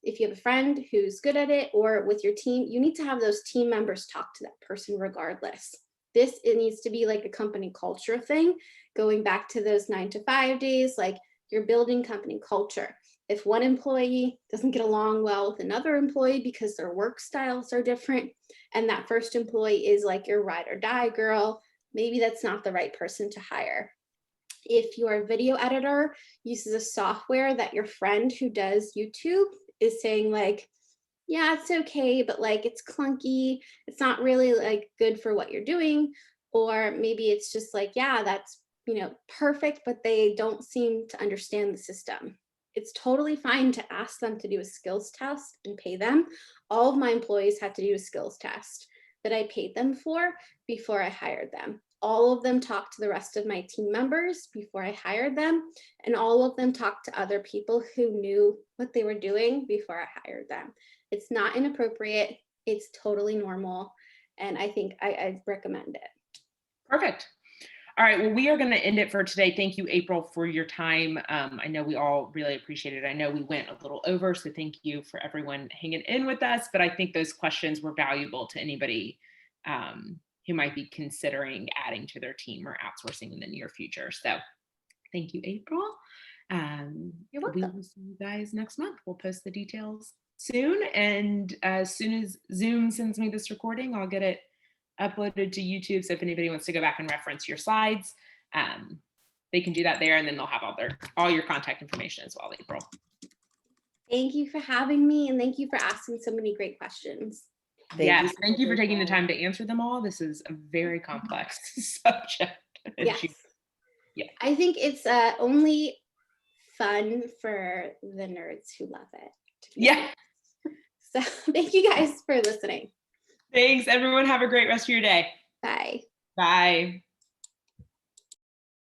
If you have a friend who's good at it, or with your team, you need to have those team members talk to that person regardless. It needs to be like a company culture thing, going back to those 9 to 5 days, like you're building company culture. If one employee doesn't get along well with another employee because their work styles are different, and that first employee is like your ride or die girl, maybe that's not the right person to hire. If your video editor uses a software that your friend who does YouTube is saying like, yeah, it's okay, but like it's clunky, it's not really like good for what you're doing, or maybe it's just like, yeah, that's, perfect, but they don't seem to understand the system. It's totally fine to ask them to do a skills test and pay them. All of my employees had to do a skills test that I paid them for before I hired them. All of them talked to the rest of my team members before I hired them, and all of them talked to other people who knew what they were doing before I hired them. It's not inappropriate. It's totally normal. And I think I recommend it. Perfect. All right, well, we are going to end it for today. Thank you, April, for your time. I know we all really appreciate it. I know we went a little over, so thank you for everyone hanging in with us. But I think those questions were valuable to anybody who might be considering adding to their team or outsourcing in the near future. So thank you, April. You're We welcome. will see you guys next month. We'll post the details soon. And as soon as Zoom sends me this recording, I'll get it uploaded to YouTube. So if anybody wants to go back and reference your slides, they can do that there, and then they'll have all your contact information as well, April. Thank you for having me, and thank you for asking so many great questions. Yes, thank you for taking the time to answer them all. This is a very complex subject. Yes. Yeah. I think it's only fun for the nerds who love it. Yeah. So thank you guys for listening. Thanks, everyone. Have a great rest of your day. Bye. Bye.